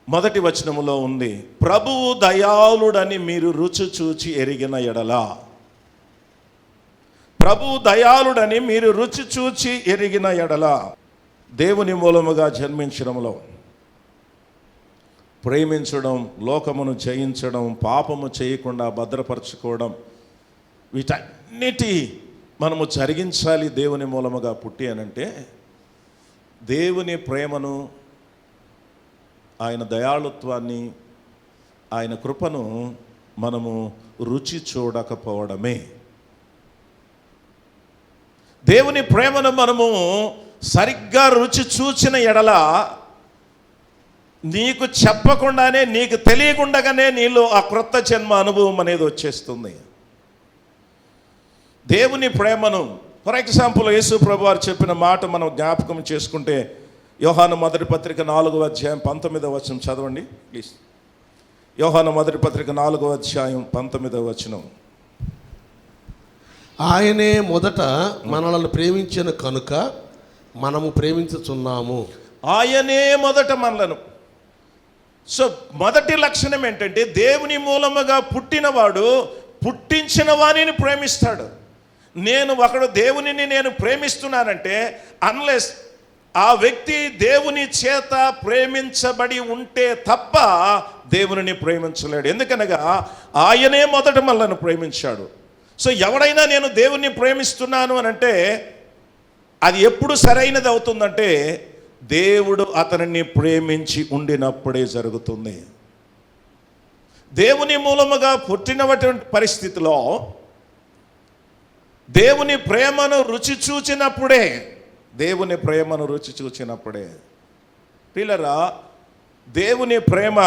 మొదటి వచనములో ఉంది, ప్రభువు దయాళుడని మీరు రుచి చూచి ఎరిగిన ఎడల. ప్రభువు దయాళుడని మీరు రుచి చూచి ఎరిగిన ఎడల. దేవుని మూలముగా జన్మించడంలో ప్రేమించడం, లోకమును జయించడం, పాపము చేయకుండా భద్రపరచుకోవడం, వీటన్నిటి మనము జరిగించాలి దేవుని మూలముగా పుట్టి అనంటే, దేవుని ప్రేమను, ఆయన దయాళుత్వాన్ని, ఆయన కృపను మనము రుచి చూడకపోవడమే. దేవుని ప్రేమను మనము సరిగ్గా రుచి చూచిన ఎడల నీకు చెప్పకుండానే, నీకు తెలియకుండానే నీలో ఆ క్రొత్త జన్మ అనుభవం అనేది వచ్చేస్తుంది. దేవుని ప్రేమను, ఫర్ ఎగ్జాంపుల్ యేసు ప్రభు వారు చెప్పిన మాట మనం జ్ఞాపకం చేసుకుంటే, యోహాను మొదటి పత్రిక 4వ అధ్యాయం 19వ వచనం చదవండి ప్లీజ్. యోహాను మొదటి పత్రిక 4వ అధ్యాయం 19వ వచనం. ఆయనే మొదట మనల్ని ప్రేమించిన కనుక మనము ప్రేమించుచున్నాము. ఆయనే మొదట మనలను. సో మొదటి లక్షణం ఏంటంటే, దేవుని మూలముగా పుట్టినవాడు పుట్టించిన వాణిని ప్రేమిస్తాడు. ఒకడు దేవునిని నేను ప్రేమిస్తున్నానంటే, అన్లెస్ ఆ వ్యక్తి దేవుని చేత ప్రేమించబడి ఉంటే తప్ప దేవునిని ప్రేమించలేడు. ఎందుకనగా ఆయనే మొదట మనల్ని ప్రేమించాడు. సో ఎవడైనా నేను దేవుణ్ణి ప్రేమిస్తున్నాను అని అంటే అది ఎప్పుడు సరైనది అవుతుందంటే, దేవుడు అతనిని ప్రేమించి ఉండినప్పుడే జరుగుతుంది. దేవుని మూలముగా పుట్టినటువంటి పరిస్థితిలో దేవుని ప్రేమను రుచి చూచినప్పుడే, దేవుని ప్రేమను రుచి చూచినప్పుడే. పిల్లరా, దేవుని ప్రేమ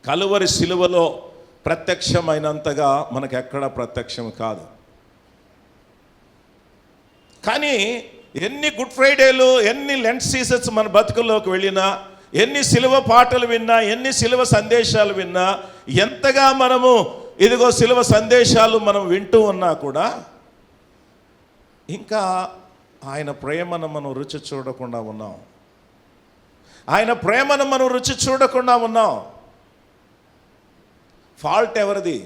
కలువరి సిలువలో ప్రత్యక్షమైనంతగా మనకెక్కడ ప్రత్యక్షం కాదు. కానీ ఎన్ని గుడ్ ఫ్రైడేలు, ఎన్ని లెంట్ సీజన్స్ మన బతుకుల్లోకి వెళ్ళినా, ఎన్ని సిలువ పాటలు విన్నా, ఎన్ని సిలువ సందేశాలు విన్నా, ఎంతగా మనము ఇదిగో సిలువ సందేశాలు మనం వింటూ ఉన్నా కూడా ఇంకా ఆయన ప్రేమను మనం రుచి చూడకుండా ఉన్నాం. ఆయన ప్రేమను మనం రుచి చూడకుండా ఉన్నాం. ఫాల్ట్ ఎవరిది?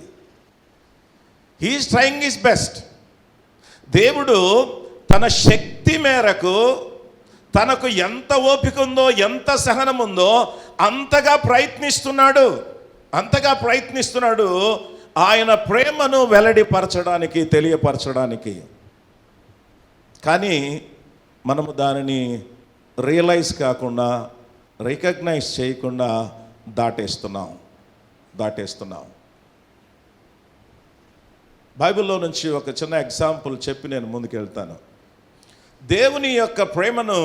He is trying his best. దేవుడు తన శక్తి మేరకు తనకు ఎంత ఓపిక ఉందో, ఎంత సహనం ఉందో అంతగా ప్రయత్నిస్తున్నాడు ఆయన ప్రేమను వెల్లడిపరచడానికి, తెలియపరచడానికి. కానీ మనము దానిని రియలైజ్ కాకుండా, రికగ్నైజ్ చేయకుండా దాటేస్తున్నాం. బైబిల్లో నుంచి ఒక చిన్న ఎగ్జాంపుల్ చెప్పి నేను ముందుకెళ్తాను. దేవుని యొక్క ప్రేమను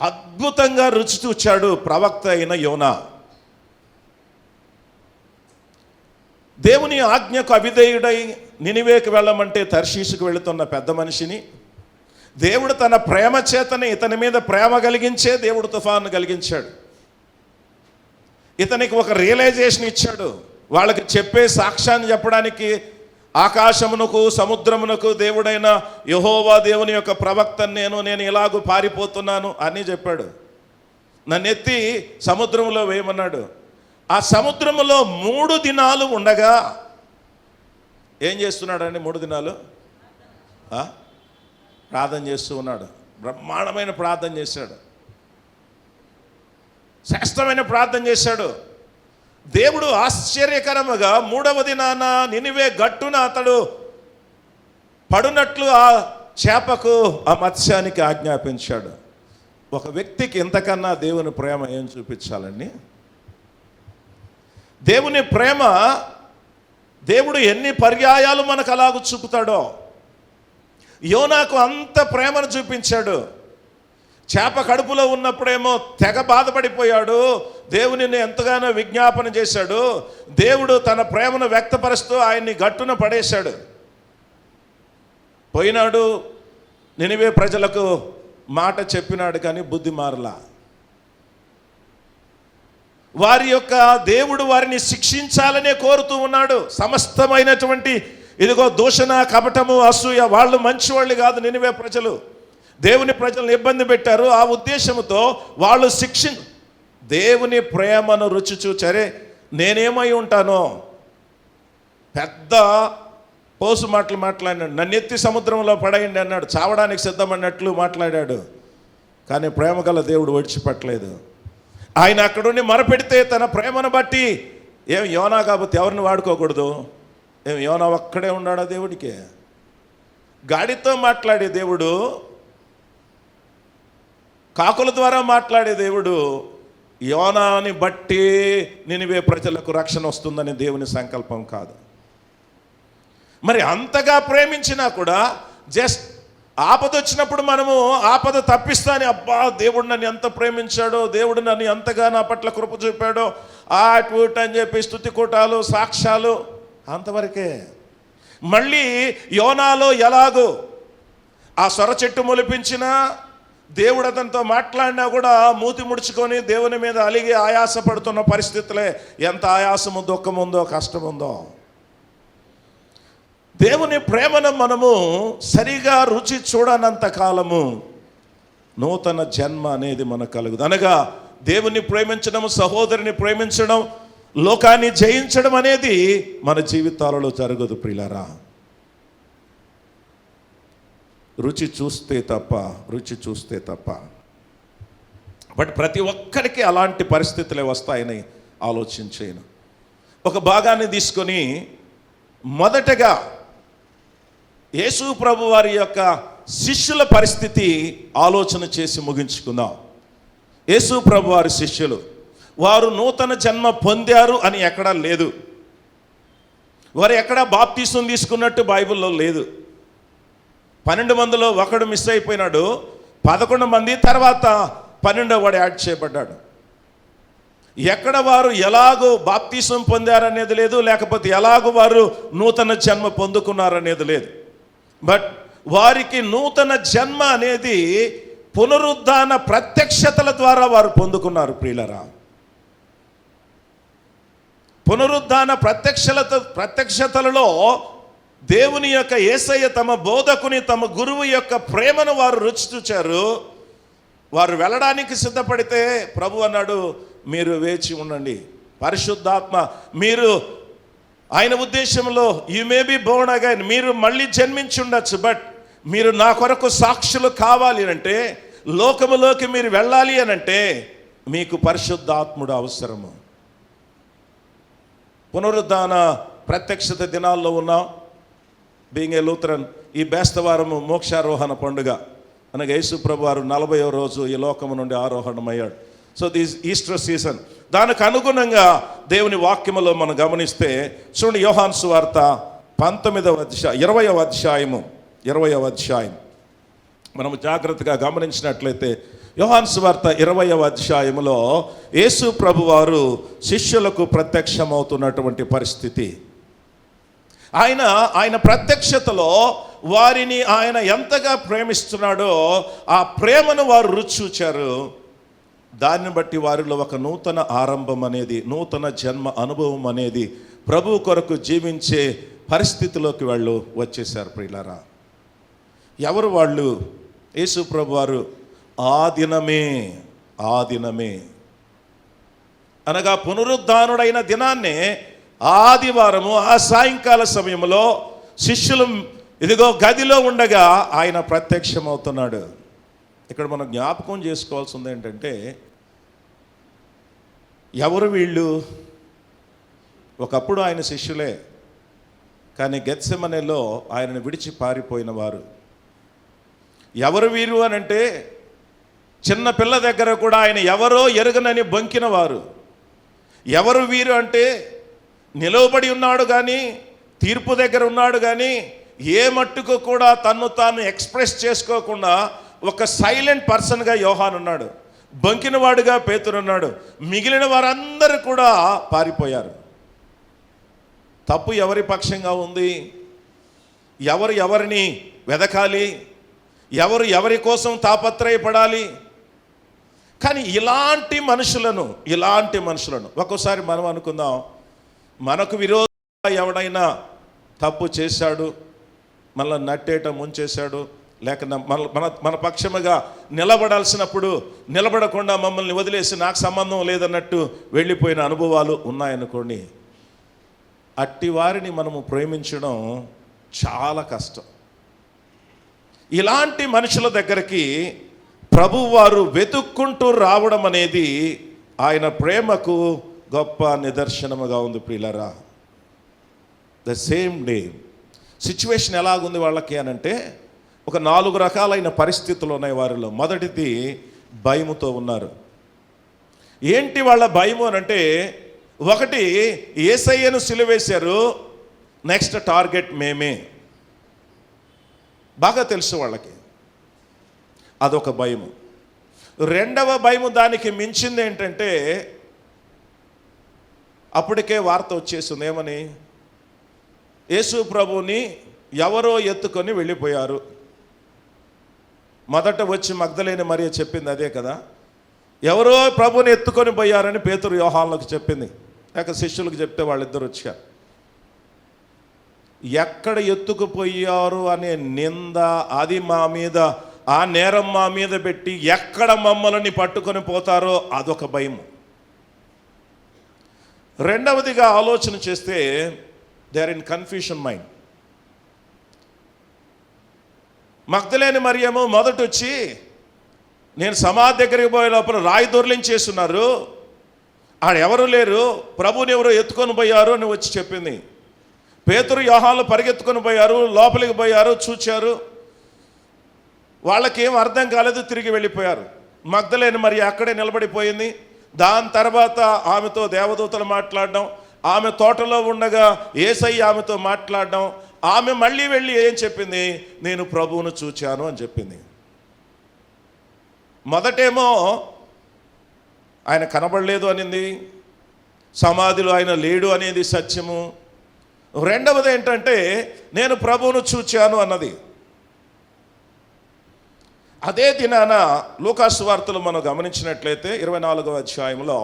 అద్భుతంగా రుచి చూచాడు ప్రవక్త అయిన యోనా. దేవుని ఆజ్ఞకు అవిధేయుడై నినివేకి వెళ్ళమంటే తర్షీషుకు వెళుతున్న పెద్ద మనిషిని దేవుడు తన ప్రేమ చేతనే ఇతని మీద ప్రేమ కలిగించే దేవుడు తుఫాను కలిగించాడు. ఇతనికి ఒక రియలైజేషన్ ఇచ్చాడు. వాళ్ళకి చెప్పే సాక్ష్యాన్ని చెప్పడానికి ఆకాశమునకు సముద్రమునకు దేవుడైన యెహోవా దేవుని యొక్క ప్రవక్తను నేను ఇలాగూ పారిపోతున్నాను అని చెప్పాడు. నన్ను ఎత్తి సముద్రంలో వేయమన్నాడు. ఆ సముద్రములో 3 దినాలు ఉండగా ఏం చేస్తున్నాడండి? 3 దినాలు ప్రార్థన చేస్తూ ఉన్నాడు. బ్రహ్మాండమైన ప్రార్థన చేశాడు, శ్రేష్టమైన ప్రార్థన చేశాడు. దేవుడు ఆశ్చర్యకరముగా 3వ దినాన నినివే గట్టున అతడు పడునట్లు ఆ చేపకు ఆ మత్స్యానికి ఆజ్ఞాపించాడు. ఒక వ్యక్తికి ఇంతకన్నా దేవుని ప్రేమ ఏం చూపించాలండి? దేవుని ప్రేమ దేవుడు ఎన్ని పర్యాయాలు మనకు అలాగూ చూపుతాడో. యోనాకు అంత ప్రేమను చూపించాడు. చేప కడుపులో ఉన్నప్పుడేమో తెగ బాధపడిపోయాడు, దేవునిని ఎంతగానో విజ్ఞాపన చేశాడు. దేవుడు తన ప్రేమను వ్యక్తపరుస్తూ ఆయన్ని గట్టున పడేశాడు. పోయినాడు, నినివే ప్రజలకు మాట చెప్పినాడు, కానీ బుద్ధి మారలా. వారి యొక్క దేవుడు వారిని శిక్షించాలనే కోరుతూ ఉన్నాడు. సమస్తమైనటువంటి ఇదిగో దూషణ, కపటము, అసూయ, వాళ్ళు మంచివాళ్ళు కాదు. నినివే ప్రజలు దేవుని ప్రజలను ఇబ్బంది పెట్టారు. ఆ ఉద్దేశంతో వాళ్ళు దేవుని ప్రేమను రుచి చూచారే. నేనేమై ఉంటానో పెద్ద పోసు మాటలు మాట్లాడినాడు. నన్ను ఎత్తి సముద్రంలో పడేయండి అన్నాడు. చావడానికి సిద్ధమన్నట్లు మాట్లాడాడు. కానీ ప్రేమ గల దేవుడు విడిచిపెట్టలేదు. ఆయన అక్కడుండి మొరపెడితే తన ప్రేమను బట్టి ఏం యోనా కాబట్టి ఎవరిని వాడుకోకూడదు? ఏం యోనా ఒక్కడే ఉన్నాడా దేవుడికి? గాడితో మాట్లాడే దేవుడు, కాకుల ద్వారా మాట్లాడే దేవుడు యోనాని బట్టి నినివే ప్రజలకు రక్షణ వస్తుందని దేవుని సంకల్పం కాదు. మరి అంతగా ప్రేమించినా కూడా జస్ట్ ఆపద వచ్చినప్పుడు మనము ఆపద తప్పిస్తాని, అబ్బా దేవుడు నన్ను ఎంత ప్రేమించాడో, దేవుడు నన్ను ఎంతగా నా పట్ల కృప చూపాడో, అటు అని చెప్పి స్తుతి కూటాలు, సాక్ష్యాలు, అంతవరకే. మళ్ళీ యోనాలో ఎలాగో ఆ సొర చెట్టు మొలిపించినా, దేవుడు అతనితో మాట్లాడినా కూడా మూతి ముడుచుకొని దేవుని మీద అలిగి ఆయాసపడుతున్న పరిస్థితులే. ఎంత ఆయాసము, దుఃఖముందో, కష్టముందో. దేవుని ప్రేమను మనము సరిగా రుచి చూడనంత కాలము నూతన జన్మ అనేది మనకు కలుగుదు. అనగా దేవుని ప్రేమించడం, సహోదరుని ప్రేమించడం, లోకాన్ని జయించడం అనేది మన జీవితాలలో జరగదు ప్రియులారా. రుచి చూస్తే తప్ప. బట్ ప్రతి ఒక్కరికి అలాంటి పరిస్థితులే వస్తాయని ఆలోచించాను. ఒక భాగాన్ని తీసుకొని మొదటగా యేసు ప్రభు వారి యొక్క శిష్యుల పరిస్థితి ఆలోచన చేసి ముగించుకుందాం. యేసు ప్రభు వారి శిష్యులు, వారు నూతన జన్మ పొందారు అని ఎక్కడా లేదు. వారు ఎక్కడా బాప్తీసం తీసుకున్నట్టు బైబిల్లో లేదు. 12 మందిలో ఒకడు మిస్ అయిపోయినాడు. 11 మంది తర్వాత 12వ వాడు యాడ్ చేయబడ్డాడు. ఎక్కడ వారు ఎలాగో బాప్తీసం పొందారనేది లేదు, లేకపోతే ఎలాగో వారు నూతన జన్మ పొందుకున్నారనేది లేదు. బట్ వారికి నూతన జన్మ అనేది పునరుద్ధాన ప్రత్యక్షతల ద్వారా వారు పొందుకున్నారు ప్రియులరా. పునరుద్ధాన ప్రత్యక్షతలలో దేవుని యొక్క యేసయ్య తమ బోధకుని, తమ గురువు యొక్క ప్రేమను వారు రుచి చూచారు. వారు వెళ్ళడానికి సిద్ధపడితే ప్రభు అన్నాడు, మీరు వేచి ఉండండి, పరిశుద్ధాత్మ మీరు ఆయన ఉద్దేశంలో you may be born again, మీరు మళ్ళీ జన్మించి ఉండొచ్చు, బట్ మీరు నా కొరకు సాక్షులు కావాలి అంటే, లోకములోకి మీరు వెళ్ళాలి అనంటే మీకు పరిశుద్ధాత్ముడు అవసరము. పునరుద్ధాన ప్రత్యక్షత దినాల్లో ఉన్నాం. బీయింగ్ ఏ లూథరన్, ఈ బేస్తవారము మోక్షారోహణ పండుగ అనగా యేసు ప్రభు వారు 40వ రోజు ఈ లోకము నుండి ఆరోహణమయ్యాడు. సో దిస్ ఈస్టర్ సీజన్, దానికి అనుగుణంగా దేవుని వాక్యములో మనం గమనిస్తే చూడండి, యోహాను సువార్త 20వ అధ్యాయం మనము జాగ్రత్తగా గమనించినట్లయితే యోహాను సువార్త 20వ అధ్యాయములో యేసు ప్రభు వారు శిష్యులకు ప్రత్యక్షమవుతున్నటువంటి పరిస్థితి. ఆయన ప్రత్యక్షతలో వారిని ఆయన ఎంతగా ప్రేమిస్తున్నాడో ఆ ప్రేమను వారు రుచి చూచారు. దాన్ని బట్టి వారిలో ఒక నూతన ఆరంభం అనేది, నూతన జన్మ అనుభవం అనేది, ప్రభు కొరకు జీవించే పరిస్థితిలోకి వాళ్ళు వచ్చేసారు. ప్రియులారా, ఎవరు వాళ్ళు? యేసు ప్రభు వారు ఆ దినమే అనగా పునరుద్ధానుడైన దినాన్నే ఆదివారము ఆ సాయంకాల సమయంలో శిష్యులు ఇదిగో గదిలో ఉండగా ఆయన ప్రత్యక్షమవుతున్నాడు. ఇక్కడ మనం జ్ఞాపకం చేసుకోవాల్సింది ఏంటంటే, ఎవరు వీళ్ళు? ఒకప్పుడు ఆయన శిష్యులే, కానీ గెత్సెమనేలో ఆయనను విడిచి పారిపోయిన వారు. ఎవరు వీరు అని అంటే, చిన్న పిల్ల దగ్గర కూడా ఆయన ఎవరో ఎరుగనని బొంకిన వారు. ఎవరు వీరు అంటే, నిలవబడి ఉన్నాడు కానీ, తీర్పు దగ్గర ఉన్నాడు కానీ, ఏ మట్టుకు కూడా తన్ను తాను ఎక్స్ప్రెస్ చేసుకోకుండా ఒక సైలెంట్ పర్సన్గా యోహాను ఉన్నాడు, బొంకినవాడుగా పేతురు ఉన్నాడు. మిగిలిన వారందరూ కూడా పారిపోయారు. తప్పు ఎవరి పక్షంగా ఉంది? ఎవరు ఎవరిని వెదకాలి? ఎవరు ఎవరి కోసం తాపత్రయపడాలి? కానీ ఇలాంటి మనుషులను ఒక్కోసారి మనం అనుకుందాం, మనకు విరోధంగా ఎవడైనా తప్పు చేశాడు, మళ్ళీ నట్టేట ముంచేశాడు, లేక మన పక్షముగా నిలబడాల్సినప్పుడు నిలబడకుండా మమ్మల్ని వదిలేసి నాకు సంబంధం లేదన్నట్టు వెళ్ళిపోయిన అనుభవాలు ఉన్నాయనుకోండి. అట్టి వారిని మనము ప్రేమించడం చాలా కష్టం. ఇలాంటి మనుషుల దగ్గరికి ప్రభువారు వెతుక్కుంటూ రావడం అనేది ఆయన ప్రేమకు గొప్ప నిదర్శనముగా ఉంది. ప్రియులారా, ద సేమ్ డే సిచ్యువేషన్ ఎలాగుంది వాళ్ళకి అనంటే, ఒక 4 రకాలైన పరిస్థితులు ఉన్నాయి వారిలో. మొదటిది భయముతో ఉన్నారు. ఏంటి వాళ్ళ భయము అనంటే, ఒకటి యేసయ్యను సిలువేశారు, నెక్స్ట్ టార్గెట్ మేమే. బాగా తెలుసు వాళ్ళకి, అదొక భయము. రెండవ భయము దానికి మించింది ఏంటంటే, అప్పటికే వార్త వచ్చేసింది. ఏమని? యేసు ప్రభుని ఎవరో ఎత్తుకొని వెళ్ళిపోయారు. మొదట వచ్చి మగ్దలేని మరియ చెప్పింది అదే కదా, ఎవరో ప్రభుని ఎత్తుకొని పోయారని పేతురు యోహానులకు చెప్పింది. లేక శిష్యులకు చెప్తే వాళ్ళిద్దరు వచ్చారు. ఎక్కడ ఎత్తుకుపోయారు అనే నింద, అది మా మీద, ఆ నేరం మా మీద పెట్టి ఎక్కడ మమ్మల్ని పట్టుకొని పోతారో అదొక భయము. రెండవదిగా ఆలోచన చేస్తే, they are in confusion mind. మగ్దలేని మరియము మొదట వచ్చి, నేను సమాధి దగ్గరికి పోయే లోపల రాయి దొర్లించేస్తున్నారు, ఆడెవరు లేరు, ప్రభుని ఎవరో ఎత్తుకొని పోయారు అని వచ్చి చెప్పింది. పేతురు యోహాను పరిగెత్తుకొని పోయారు, లోపలికి పోయారు, చూచారు, వాళ్ళకేం అర్థం కాలేదు, తిరిగి వెళ్ళిపోయారు. మగ్దలేని మరి అక్కడే నిలబడిపోయింది. దాని తర్వాత ఆమెతో దేవదూతలు మాట్లాడడం, ఆమె తోటలో ఉండగా యేసయ్య ఆమెతో మాట్లాడడం, ఆమె మళ్ళీ వెళ్ళి ఏం చెప్పింది? నేను ప్రభువును చూచాను అని చెప్పింది. మొదటేమో ఆయన కనబడలేదు అనింది, సమాధిలో ఆయన లేడు అనేది సత్యము. రెండవది ఏంటంటే, నేను ప్రభువును చూచాను అన్నది. అదే దినాన లూకాసు వార్తలు మనం గమనించినట్లయితే 24వ అధ్యాయంలో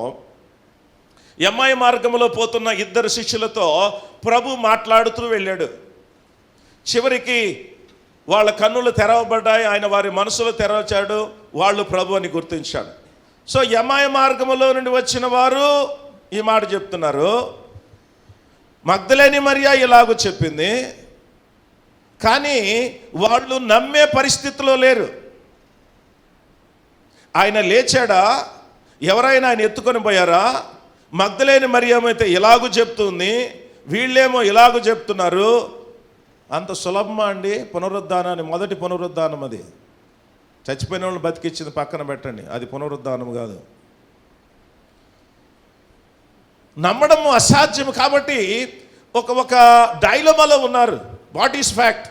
ఎమ్మాయి మార్గంలో పోతున్న 2 శిష్యులతో ప్రభు మాట్లాడుతూ వెళ్ళాడు. చివరికి వాళ్ళ కన్నులు తెరవబడ్డాయి, ఆయన వారి మనసులు తెరవచాడు, వాళ్ళు ప్రభు అని గుర్తించాడు. సో ఎమ్మాయి మార్గంలో నుండి వచ్చిన వారు ఈ మాట చెప్తున్నారు. మగ్దలేని మరియ ఇలాగూ చెప్పింది, కానీ వాళ్ళు నమ్మే పరిస్థితిలో లేరు. ఆయన లేచాడా, ఎవరైనా ఆయన ఎత్తుకొని పోయారా? మగ్దలేని మరియమైతే ఇలాగూ చెప్తుంది, వీళ్ళేమో ఇలాగూ చెప్తున్నారు. అంత సులభమా అండి పునరుద్ధానాన్ని? మొదటి పునరుద్ధానం అది. చచ్చిపోయిన వాళ్ళని బతికిచ్చింది పక్కన పెట్టండి, అది పునరుద్ధానం కాదు. నమ్మడము అసాధ్యం. కాబట్టి ఒక డైలమాలో ఉన్నారు. వాట్ ఈస్ ఫ్యాక్ట్,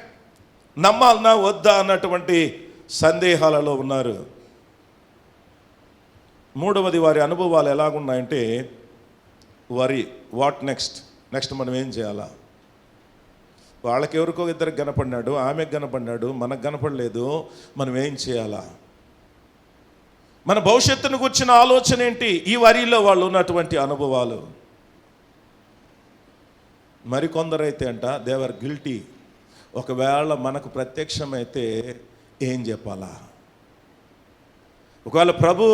నమ్మాలన్నా వద్దా అన్నటువంటి సందేహాలలో ఉన్నారు. మూడవది వారి అనుభవాలు ఎలాగున్నాయంటే, వరి, వాట్ నెక్స్ట్ మనం ఏం చేయాలా? వాళ్ళకి ఎవరికో ఇద్దరికి కనపడినాడు, ఆమెకు కనపడినాడు, మనకు కనపడలేదు. మనం ఏం చేయాలా? మన భవిష్యత్తును గురించిన ఆలోచన ఏంటి? ఈ వరిలో వాళ్ళు ఉన్నటువంటి అనుభవాలు. మరికొందరైతే అంట దే ఆర్ గిల్టీ. ఒకవేళ మనకు ప్రత్యక్షమైతే ఏం చెప్పాలా? ఒకవేళ ప్రభు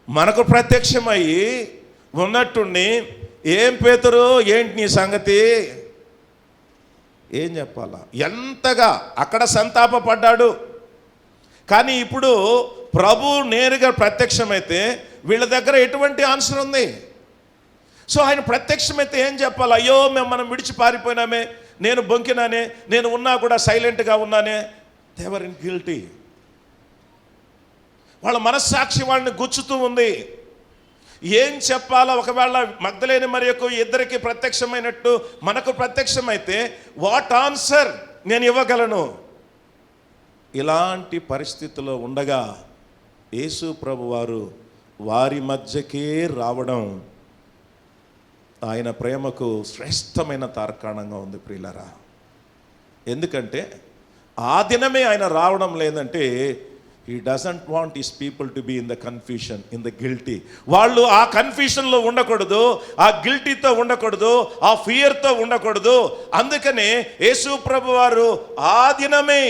మనకు ప్రత్యక్షమయ్యి ఉన్నట్టుండి, ఏం పేతురు, ఏంటి నీ సంగతి, ఏం చెప్పాలా? ఎంతగా అక్కడ సంతాపపడ్డాడు. కానీ ఇప్పుడు ప్రభు నేరుగా ప్రత్యక్షమైతే వీళ్ళ దగ్గర ఎటువంటి ఆన్సర్ ఉంది? సో ఆయన ప్రత్యక్షమైతే ఏం చెప్పాలి? అయ్యో మనం విడిచి పారిపోయినామే, నేను బొంకినానే, నేను ఉన్నా కూడా సైలెంట్గా ఉన్నానే. They were in guilty. వాళ్ళ మనస్సాక్షి వాళ్ళని గుచ్చుతూ ఉంది. ఏం చెప్పాలా? ఒకవేళ మగ్దలేని మరియకు ఇద్దరికి ప్రత్యక్షమైనట్టు మనకు ప్రత్యక్షమైతే వాట్ ఆన్సర్ నేను ఇవ్వగలను? ఇలాంటి పరిస్థితిలో ఉండగా యేసు ప్రభు వారు వారి మధ్యకే రావడం ఆయన ప్రేమకు శ్రేష్టమైన తార్కాణంగా ఉంది ప్రియులారా. ఎందుకంటే ఆ దినమే ఆయన రావడం లేదంటే he doesn't want his people to be in the confusion, in the guilty. వాళ్ళు ఆ కన్ఫ్యూషన్లో ఉండకూడదు, ఆ గిల్టీతో ఉండకూడదు, ఆ ఫియర్తో ఉండకూడదు. అందుకనే యేసు ప్రభు వారు ఆ దినమే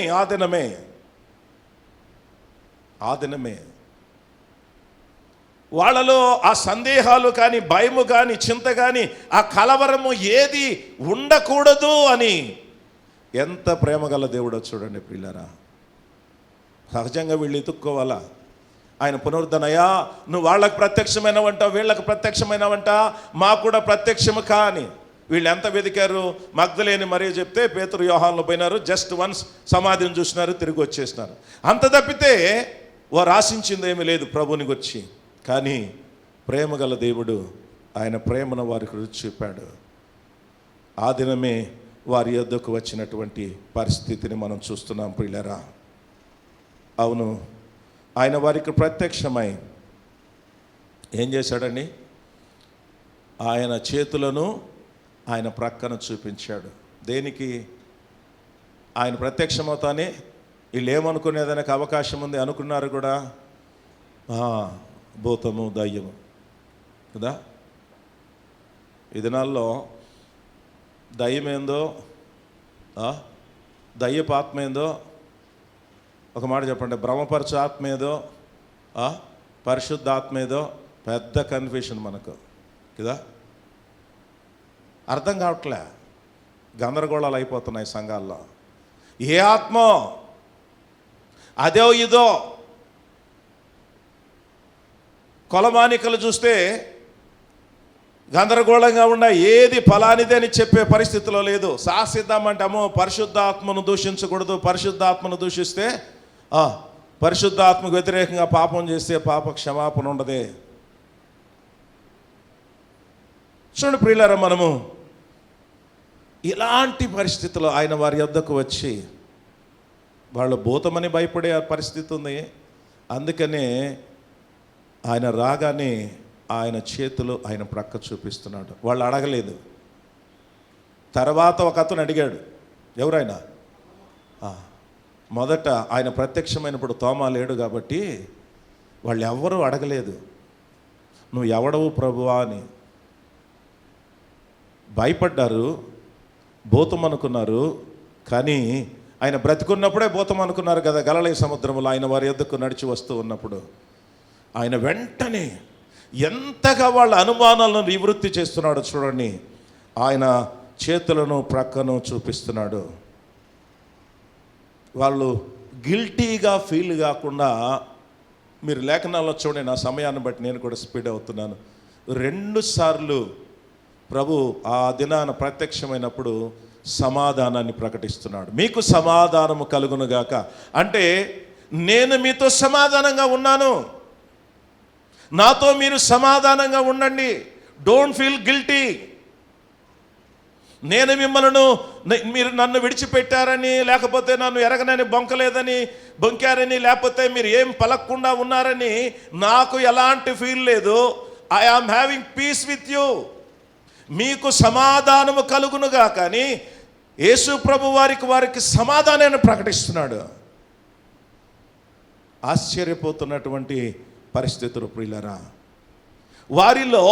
వాళ్ళలో ఆ సందేహాలు కానీ, భయము కానీ, చింత కానీ, ఆ కలవరము ఏది ఉండకూడదు అని ఎంత ప్రేమగల దేవుడో చూడండి ప్రియులారా. సహజంగా వీళ్ళు ఎత్తుక్కోవాలా? ఆయన పునరుద్ధరణయ్యా, నువ్వు వాళ్ళకు ప్రత్యక్షమైనవంట, వీళ్ళకు ప్రత్యక్షమైనవంట, మాకు కూడా ప్రత్యక్షము కానీ. వీళ్ళు ఎంత వెతికారు? మగ్దలేని మరీ చెప్తే పేతురు యోహానులు పోయినారు, జస్ట్ వన్స్ సమాధిని చూసినారు, తిరిగి వచ్చేసినారు. అంత తప్పితే వారు ఆశించింది ఏమీ లేదు ప్రభుని గురించి. కానీ ప్రేమగల దేవుడు ఆయన ప్రేమను వారికి రుచి చూపాడు. ఆ దినమే వారి యొద్దకు వచ్చినటువంటి పరిస్థితిని మనం చూస్తున్నాం ప్రియులారా. అవును, ఆయన వారికి ప్రత్యక్షమై ఏం చేశాడండి? ఆయన చేతులను ఆయన ప్రక్కన చూపించాడు. దేనికి? ఆయన ప్రత్యక్షమవుతానే వీళ్ళు ఏమనుకునేదానికి అవకాశం ఉంది అనుకున్నారు కూడా, భూతము దయ్యము కదా. ఈ దినాల్లో దయ్యమేందో, దయ్యపు ఆత్మ ఏందో ఒక మాట చెప్పండి. బ్రహ్మపరచు ఆత్మ ఏదో, పరిశుద్ధ ఆత్మ ఏదో, పెద్ద కన్ఫ్యూషన్ మనకు కదా. అర్థం కావట్లే, గందరగోళాలు అయిపోతున్నాయి సంఘాల్లో. ఏ ఆత్మో, అదో ఇదో. కొలమానికలు చూస్తే గందరగోళంగా ఉన్నాయి, ఏది ఫలానిది అని చెప్పే పరిస్థితిలో లేదు. శాసిద్దామంటే అమ్మో పరిశుద్ధాత్మను దూషించకూడదు, పరిశుద్ధాత్మను దూషిస్తే పరిశుద్ధాత్మకు వ్యతిరేకంగా పాపం చేస్తే పాప క్షమాపణ ఉండదే. చూడండి ప్రియులారా, మనము ఇలాంటి పరిస్థితుల్లో ఆయన వారి యొద్దకు వచ్చి వాళ్ళు భూతమని భయపడే పరిస్థితి ఉంది. అందుకనే ఆయన రాగానే ఆయన చేతులు ఆయన ప్రక్క చూపిస్తున్నాడు. వాళ్ళు అడగలేదు. తర్వాత ఒక అతను అడిగాడు, ఎవరైనా మొదట ఆయన ప్రత్యక్షమైనప్పుడు తోమా లేడు కాబట్టి వాళ్ళు ఎవ్వరూ అడగలేదు, నువ్వు ఎవడవు ప్రభువా అని. భయపడ్డారు, భూతం అనుకున్నారు. కానీ ఆయన బ్రతికున్నప్పుడే భూతం అనుకున్నారు కదా. గలిలయ సముద్రంలో ఆయన వారి యొద్దకు నడిచి వస్తూ ఉన్నప్పుడు ఆయన వెంటనే ఎంతగా వాళ్ళ అనుమానాలను నివృత్తి చేస్తున్నాడు చూడండి. ఆయన చేతులను ప్రక్కను చూపిస్తున్నాడు. వాళ్ళు గిల్టీగా ఫీల్ కాకుండా, మీరు లేఖనాల్లో చూడండి, నా సమయాన్ని బట్టి నేను కూడా స్పీడ్ అవుతున్నాను. 2 సార్లు ప్రభు ఆ దినాన ప్రత్యక్షమైనప్పుడు సమాధానాన్ని ప్రకటిస్తున్నాడు. మీకు సమాధానము కలుగునుగాక అంటే, నేను మీతో సమాధానంగా ఉన్నాను, నాతో మీరు సమాధానంగా ఉండండి, డోంట్ ఫీల్ గిల్టీ. నేను మిమ్మల్ని, మీరు నన్ను విడిచిపెట్టారని, లేకపోతే నన్ను ఎరగనని బొంకారని, లేకపోతే మీరు ఏం పలకకుండా ఉన్నారని నాకు ఎలాంటి ఫీల్ లేదు. I am having peace with you. మీకు సమాధానము కలుగునుగా కానీ యేసు ప్రభు వారికి సమాధానాన్ని ప్రకటిస్తున్నాడు. ఆశ్చర్యపోతున్నటువంటి పరిస్థితులు ప్రియులారా. వారిలో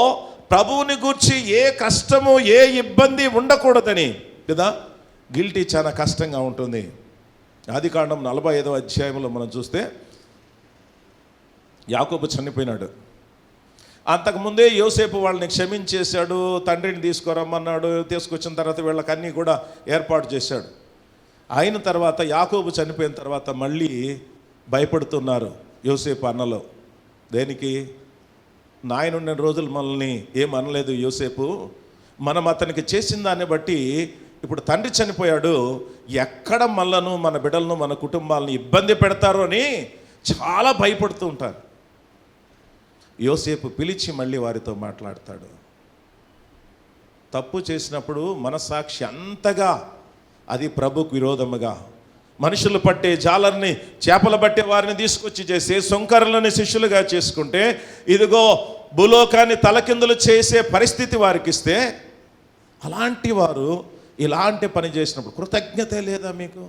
ప్రభువుని గూర్చి ఏ కష్టము ఏ ఇబ్బంది ఉండకూడదని కదా, గిల్టీ చాలా కష్టంగా ఉంటుంది. ఆదికాండం 45వ అధ్యాయంలో మనం చూస్తే యాకోబు చనిపోయినాడు. అంతకుముందే యోసేపు వాళ్ళని క్షమించేశాడు, తండ్రిని తీసుకురమ్మన్నాడు, తీసుకొచ్చిన తర్వాత వీళ్ళకి అన్నీ కూడా ఏర్పాటు చేశాడు. అయిన తర్వాత యాకోబు చనిపోయిన తర్వాత మళ్ళీ భయపడుతున్నారు యోసేపు అన్నలో. దేనికి? నాయన ఉన్న రోజులు మనల్ని ఏమనలేదు యోసేపు, మనం అతనికి చేసిన దాన్ని బట్టి ఇప్పుడు తండ్రి చనిపోయాడు, ఎక్కడ మనలను మన బిడ్డలను మన కుటుంబాలను ఇబ్బంది పెడతారో అని చాలా భయపడుతూ ఉంటారు. యోసేపు పిలిచి మళ్ళీ వారితో మాట్లాడతాడు. తప్పు చేసినప్పుడు మనస్సాక్షి అంతగా అది ప్రభుకు విరోధముగా, మనుషులు పట్టే జాలర్ని చేపలు పట్టే వారిని తీసుకొచ్చి చేసే సుంకరులని శిష్యులుగా చేసుకుంటే, ఇదిగో భూలోకాన్ని తలకిందులు చేసే పరిస్థితి వారికి ఇస్తే, అలాంటి వారు ఇలాంటి పని చేసినప్పుడు కృతజ్ఞత లేదా మీకు?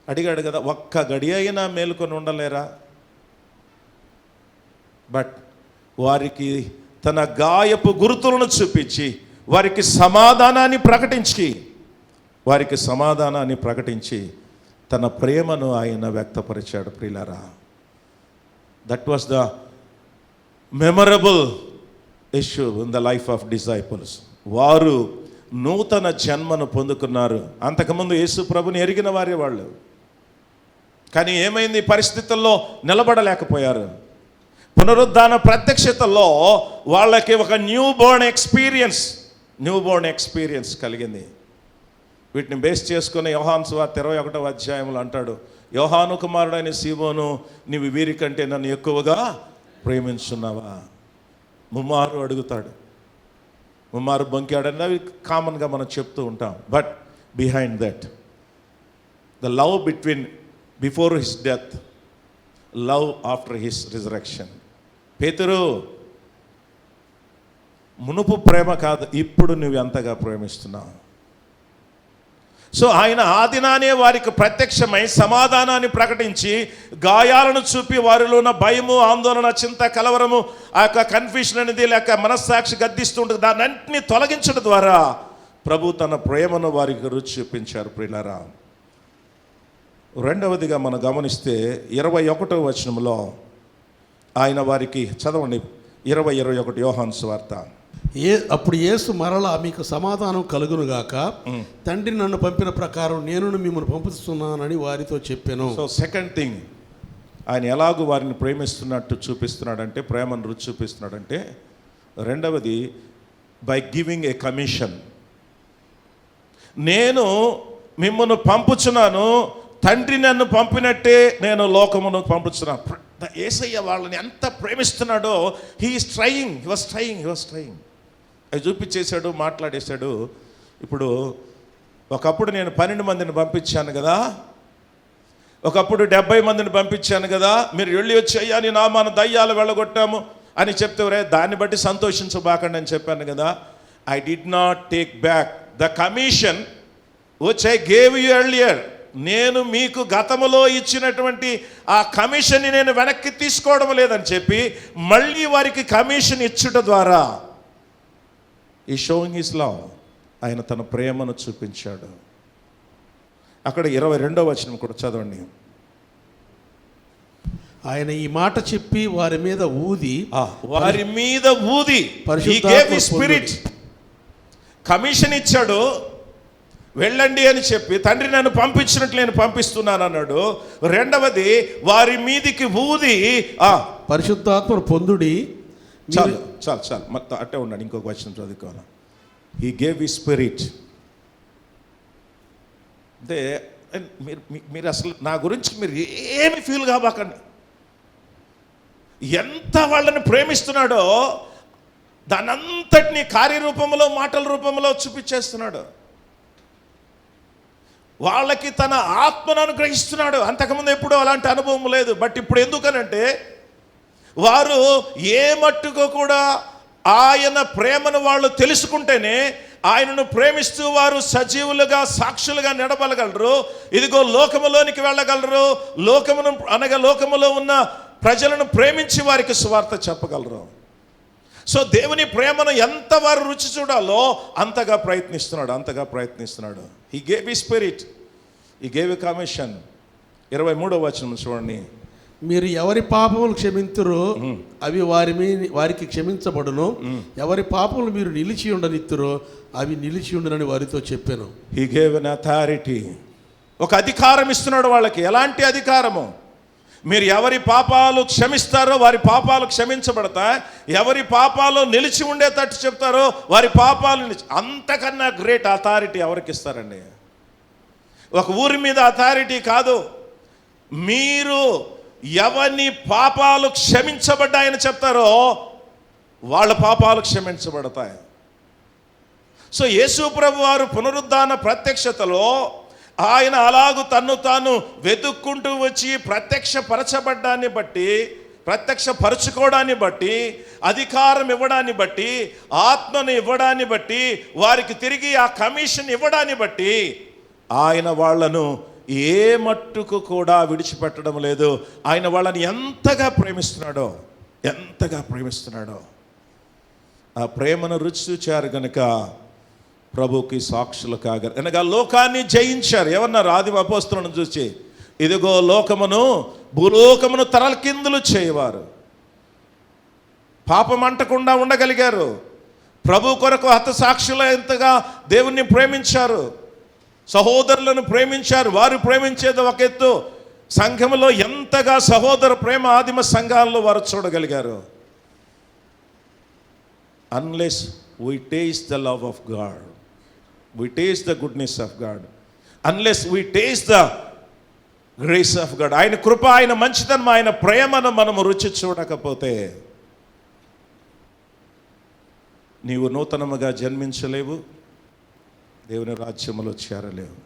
అడిగాడు కదా, ఒక్క గడి అయినా మేలుకొని ఉండలేరా? బట్ వారికి తన గాయపు గుర్తులను చూపించి వారికి సమాధానాన్ని ప్రకటించి తన ప్రేమను ఆయన వ్యక్తపరిచాడు ప్రియులారా. That was the memorable issue in the life of disciples. వారు నూతన జన్మను పొందుకున్నారు. అంతకుముందు యేసు ప్రభుని ఎరిగిన వారే వాళ్ళు. కానీ ఏమైంది? పరిస్థితుల్లో నిలబడలేకపోయారు. పునరుద్ధాన ప్రత్యక్షతలో వాళ్ళకి ఒక న్యూ బోర్న్ ఎక్స్పీరియన్స్ కలిగింది. వీటిని బేస్ చేసుకుని యోహాను సువార్త 21వ అధ్యాయంలో అంటాడు, యోహాను కుమారుడైన సీమోను, నీవు వీరికంటే నన్ను ఎక్కువగా ప్రేమించున్నావా? ముమ్మారు అడుగుతాడు, ముమ్మారు బొంకాడని అవి కామన్గా మనం చెప్తూ ఉంటాం. But behind that the love before his death, love after his resurrection. పేతురు, మునుపు ప్రేమ కాదు, ఇప్పుడు నువ్వు ఎంతగా ప్రేమిస్తున్నావు. సో ఆయన ఆదినానే వారికి ప్రత్యక్షమై సమాధానాన్ని ప్రకటించి, గాయాలను చూపి వారిలో ఉన్న భయము, ఆందోళన, చింత, కలవరము, ఆ యొక్క కన్ఫ్యూషన్ అనేది లేక మనస్సాక్షి గద్దిస్తుంటుంది, దాన్ని అన్నింటినీ తొలగించడం ద్వారా ప్రభు తన ప్రేమను వారికి రుచి చూపించారు ప్రియులారా. రెండవదిగా మనం గమనిస్తే 21వ వచనంలో ఆయన వారికి, చదవండి 20:21 యోహాను సువార్త. అప్పుడు యేసు మరలా మీకు సమాధానం కలుగునుగాక, తండ్రి నన్ను పంపిన ప్రకారం నేను మిమ్మల్ని పంపిస్తున్నానని వారితో చెప్పాను. సో సెకండ్ థింగ్, ఆయన ఎలాగూ వారిని ప్రేమిస్తున్నట్టు చూపిస్తున్నాడంటే, ప్రేమను రుచి చూపిస్తున్నాడంటే, రెండవది బై గివింగ్ ఏ కమిషన్. నేను మిమ్మల్ని పంపుచున్నాను, తండ్రి నన్ను పంపినట్టే నేను లోకమును పంపుచున్నాను. యేసయ్య వాళ్ళని ఎంత ప్రేమిస్తున్నాడో, హీ వాస్ ట్రయింగ్ అది చూపించేశాడు, మాట్లాడేశాడు. ఇప్పుడు ఒకప్పుడు నేను 12 మందిని పంపించాను కదా, ఒకప్పుడు 70 మందిని పంపించాను కదా, మీరు వెళ్ళి వచ్చాయా నీ నామాన దయ్యాలు వెళ్ళగొట్టాము అని చెప్తే దాన్ని బట్టి సంతోషించబాకండి అని చెప్పాను కదా. I did not take back the commission which I gave you earlier. నేను మీకు గతములో ఇచ్చినటువంటి ఆ కమిషన్ని నేను వెనక్కి తీసుకోవడం లేదని చెప్పి మళ్ళీ వారికి కమిషన్ ఇచ్చుట ద్వారా ఈ షోయింగ్ హిస్ లవ్, ఆయన తన ప్రేమను చూపించాడు. అక్కడ 22వ వచనం కూడా చదవండి. ఆయన ఈ మాట చెప్పి వారి మీద ఊది he gave his spirit. Commission ఇచ్చాడు, వెళ్ళండి అని చెప్పి, తండ్రి నన్ను పంపించినట్లు నేను పంపిస్తున్నాను అన్నాడు. రెండవది వారి మీదికి ఊది పరిశుద్ధాత్మ పొందుడి. చాలు మొత్తం అట్టే ఉన్నాడు. ఇంకొక వచనం చదువుకోవాలి. He gave his spirit. అంటే మీరు అసలు నా గురించి మీరు ఏమి ఫీల్ కాబాకండి. ఎంత వాళ్ళని ప్రేమిస్తున్నాడో దానంతటినీ కార్యరూపంలో, మాటల రూపంలో చూపించేస్తున్నాడు. వాళ్ళకి తన ఆత్మను అనుగ్రహిస్తున్నాడు. అంతకుముందు ఎప్పుడూ అలాంటి అనుభవం లేదు. బట్ ఇప్పుడు ఎందుకనంటే వారు ఏ మట్టుకు కూడా ఆయన ప్రేమను వాళ్ళు తెలుసుకుంటేనే ఆయనను ప్రేమిస్తూ వారు సజీవులుగా సాక్షులుగా నిలబడగలరు. ఇదిగో లోకములోనికి వెళ్ళగలరు. లోకములో ఉన్న ప్రజలను ప్రేమించి వారికి సువార్త చెప్పగలరు. సో దేవుని ప్రేమను ఎంత వారు రుచి చూడాలో అంతగా ప్రయత్నిస్తున్నాడు. He gave his spirit, he gave a commission. 23వ వచనం చూడండి. మీరు ఎవరి పాపములు క్షమింతురో అవి వారికి క్షమించబడును, ఎవరి పాపములు మీరు నిలిచి ఉండనిత్తురో అవి నిలిచి ఉండనని వారితో చెప్పాను. He gave N authority. ఒక అధికారం ఇస్తున్నాడు వాళ్ళకి. ఎలాంటి అధికారము? మీరు ఎవరి పాపాలు క్షమిస్తారో వారి పాపాలు క్షమించబడతాయి. ఎవరి పాపాలు నిలిచి ఉండేటట్టు చెప్తారో వారి పాపాలు అంతకన్నా గ్రేట్ అథారిటీ ఎవరికి ఇస్తారండి? ఒక ఊరి మీద అథారిటీ కాదు. మీరు ఎవరిని పాపాలు క్షమించబడ్డాయని చెప్తారో వాళ్ళ పాపాలు క్షమించబడతాయి. సో యేసు ప్రభు వారు పునరుద్ధాన ప్రత్యక్షతలో ఆయన అలాగూ తన్ను తాను వెతుక్కుంటూ వచ్చి ప్రత్యక్షపరచబడ్డాన్ని బట్టి, ప్రత్యక్షపరచుకోవడాన్ని బట్టి, అధికారం ఇవ్వడాన్ని బట్టి, ఆత్మను ఇవ్వడాన్ని బట్టి, వారికి తిరిగి ఆ కమిషన్ ఇవ్వడాన్ని బట్టి ఆయన వాళ్ళను ఏ మట్టుకు కూడా విడిచిపెట్టడం లేదు. ఆయన వాళ్ళని ఎంతగా ప్రేమిస్తున్నాడో ఆ ప్రేమను రుచి చూచారు కనుక ప్రభుకి సాక్షులు కాగలరు. అనగా లోకాన్ని జయించారు. ఏమన్నారు ఆదిమ అపోస్తలులను చూసి? ఇదిగో భూలోకమును తలకిందులు చేయవారు. పాపం అంటకుండా ఉండగలిగారు. ప్రభు కొరకు హతసాక్షులు ఎంతగా దేవుణ్ణి ప్రేమించారు, సహోదరులను ప్రేమించారు. వారు ప్రేమించేది ఒక ఎత్తు, సంఘములో ఎంతగా సహోదర ప్రేమ ఆదిమ సంఘాల్లో వారు చూడగలిగారు. Unless we taste the love of God, we taste the goodness of God, unless we taste the grace of God, ఆయన కృప, ఆయన మంచితనం, ఆయన ప్రేమను మనము రుచి చూడకపోతే నీవు నూతనముగా జన్మించలేవు, దేవుని రాజ్యములో చేరలేవు.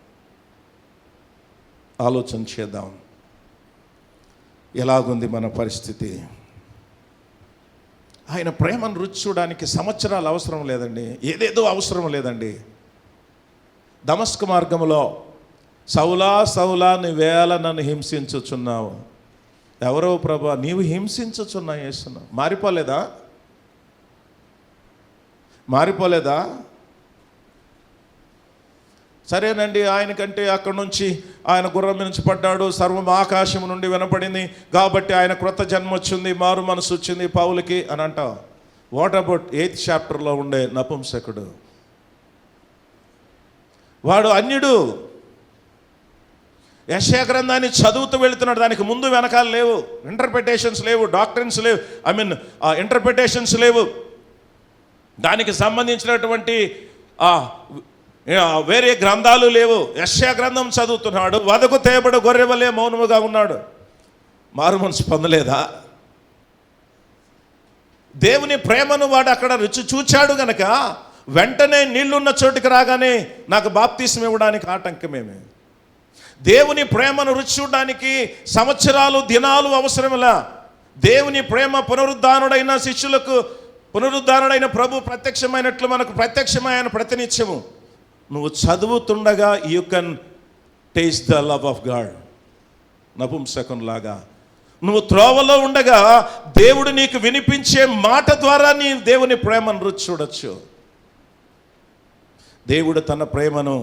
ఆలోచన చేద్దాం, ఎలాగుంది మన పరిస్థితి? ఆయన ప్రేమను రుచి చూడడానికి సంవత్సరాలు అవసరం లేదండి, ఏదేదో అవసరం లేదండి. దమస్కు మార్గంలో సౌలా నీవేళ నన్ను హింసించుచున్నావు. ఎవరో ప్రభా, నీవు హింసించుచున్నా యేసున్నావు. మారిపోలేదా? సరేనండి, ఆయనకంటే అక్కడి నుంచి ఆయన గుర్రం నుంచి పడ్డాడు, సర్వం ఆకాశం నుండి వినపడింది కాబట్టి ఆయన క్రొత్త జన్మ వచ్చింది, మారు మనసు వచ్చింది పౌలుకి అని అంటావు. వాట్ అబౌట్ 8th చాప్టర్లో ఉండే నపుంసకుడు? వాడు అన్యుడు. యెషయా గ్రంథాన్ని చదువుతూ వెళుతున్నాడు. దానికి ముందు వెనకాల లేవు, ఇంటర్ప్రిటేషన్స్ లేవు, డాక్ట్రిన్స్ లేవు, ఇంటర్ప్రిటేషన్స్ లేవు. దానికి సంబంధించినటువంటి వేరే గ్రంథాలు లేవు. యెషయా గ్రంథం చదువుతున్నాడు. వదకు తేబడి గొర్రెవలే మౌనముగా ఉన్నాడు. మారు మనసు పొందలేదా? దేవుని ప్రేమను వాడు అక్కడ రుచి చూచాడు గనక వెంటనే నీళ్లున్న చోటుకి రాగానే నాకు బాప్తీసం ఇవ్వడానికి ఆటంకమేమి? దేవుని ప్రేమను రుచి చూడడానికి సంవత్సరాలు దినాలు అవసరమిలా. దేవుని ప్రేమ పునరుద్ధానుడైన శిష్యులకు, పునరుద్ధానుడైన ప్రభు ప్రత్యక్షమైనట్లు మనకు ప్రత్యక్షమైన ప్రతినిత్యము నువ్వు చదువుతుండగా you can taste the love of God. నపుంసకంలాగా నువ్వు త్రోవలో ఉండగా దేవుడు నీకు వినిపించే మాట ద్వారా నీ దేవుని ప్రేమను రుచి చూడొచ్చు. దేవుడు తన ప్రేమను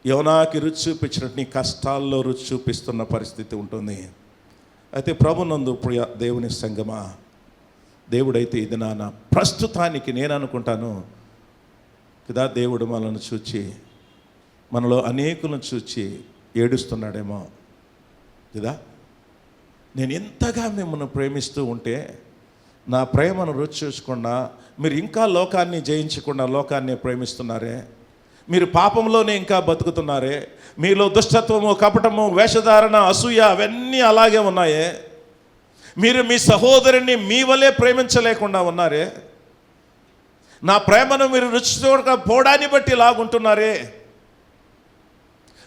యోనాకి రుచి చూపించినట్టు నీ కష్టాల్లో రుచి చూపిస్తున్న పరిస్థితి ఉంటుంది. అయితే ప్రభునందు ప్రియ దేవుని సంగమా, దేవుడైతే ఇది నా ప్రస్తుతానికి నేను అనుకుంటాను కదా, దేవుడు మనల్ని చూచి, మనలో అనేకులను చూచి ఏడుస్తున్నాడేమో కదా. నేను ఎంతగా మిమ్మల్ని ప్రేమిస్తూ ఉంటే నా ప్రేమను రుచి చూసుకుండా మీరు ఇంకా లోకాన్ని జయించకుండా లోకాన్ని ప్రేమిస్తున్నారే, మీరు పాపంలోనే ఇంకా బతుకుతున్నారే, మీలో దుష్టత్వము, కపటము, వేషధారణ, అసూయ అవన్నీ అలాగే ఉన్నాయే, మీరు మీ సహోదరుని మీ వలే ప్రేమించలేకుండా ఉన్నారే, నా ప్రేమను మీరు రుచి చూడకపోవడాన్ని బట్టి లాగుంటున్నారే,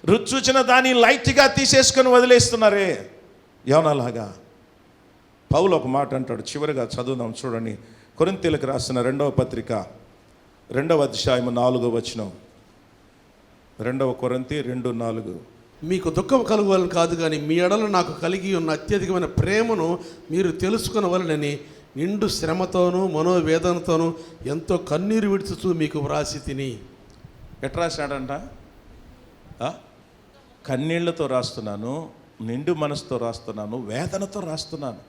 రుచి చూచిన దాన్ని లైట్గా తీసేసుకొని వదిలేస్తున్నారే. యోనాలాగా పౌలు ఒక మాట అంటాడు, చివరిగా చదువుదాం చూడండి. కొరింథీయులకు రాసిన 2వ పత్రిక 2వ అధ్యాయం 4వ వచనం. 2 కొరింథీ 2:4. మీకు దుఃఖం కలుగువాలని కాదు కానీ మీ ఎడల నాకు కలిగి ఉన్న అత్యధికమైన ప్రేమను మీరు తెలుసుకొనవలనని నిండు శ్రమతోనూ మనోవేదనతోనూ ఎంతో కన్నీరు విడుచుతూ మీకు వ్రాసి తిని. ఎట్లా రాశాడంట? కన్నీళ్లతో రాస్తున్నాను, నిండు మనసుతో రాస్తున్నాను, వేదనతో రాస్తున్నాను.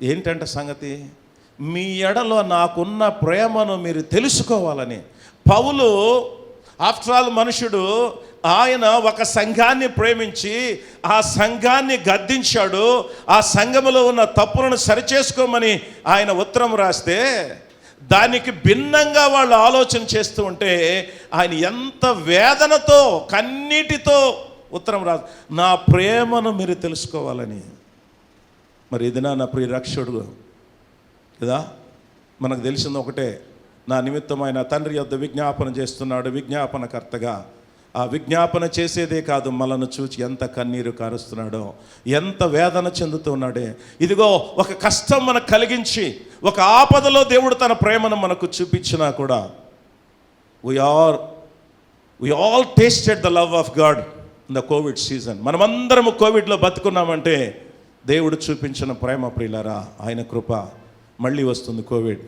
ఏంటంటే సంగతి? మీ ఎడలో నాకున్న ప్రేమను మీరు తెలుసుకోవాలని. పౌలు ఆఫ్టర్ ఆల్ మనుషుడు, ఆయన ఒక సంఘాన్ని ప్రేమించి ఆ సంఘాన్ని గద్దించాడు. ఆ సంఘములో ఉన్న తప్పులను సరిచేసుకోమని ఆయన ఉత్తరం రాస్తే దానికి భిన్నంగా వాళ్ళు ఆలోచన చేస్తూ ఉంటే ఆయన ఎంత వేదనతో కన్నీటితో ఉత్తరం రాదు, నా ప్రేమను మీరు తెలుసుకోవాలని. మరి ఇది నా ప్రియ రక్షకుడు కదా. మనకు తెలిసింది ఒకటే, నా నిమిత్తం ఆయన తండ్రి యొద్ద విజ్ఞాపన చేస్తున్నాడు విజ్ఞాపనకర్తగా. ఆ విజ్ఞాపన చేసేదే కాదు, మనల్ని చూచి ఎంత కన్నీరు కారుస్తున్నాడో, ఎంత వేదన చెందుతున్నాడే. ఇదిగో ఒక కష్టం మనకు కలిగించి, ఒక ఆపదలో దేవుడు తన ప్రేమను మనకు చూపించినా కూడా we all tasted the love of God in the COVID season. మనమందరము కోవిడ్లో బతుకున్నామంటే దేవుడు చూపించిన ప్రేమ ప్రియులారా, ఆయన కృప. మళ్ళీ వస్తుంది కోవిడ్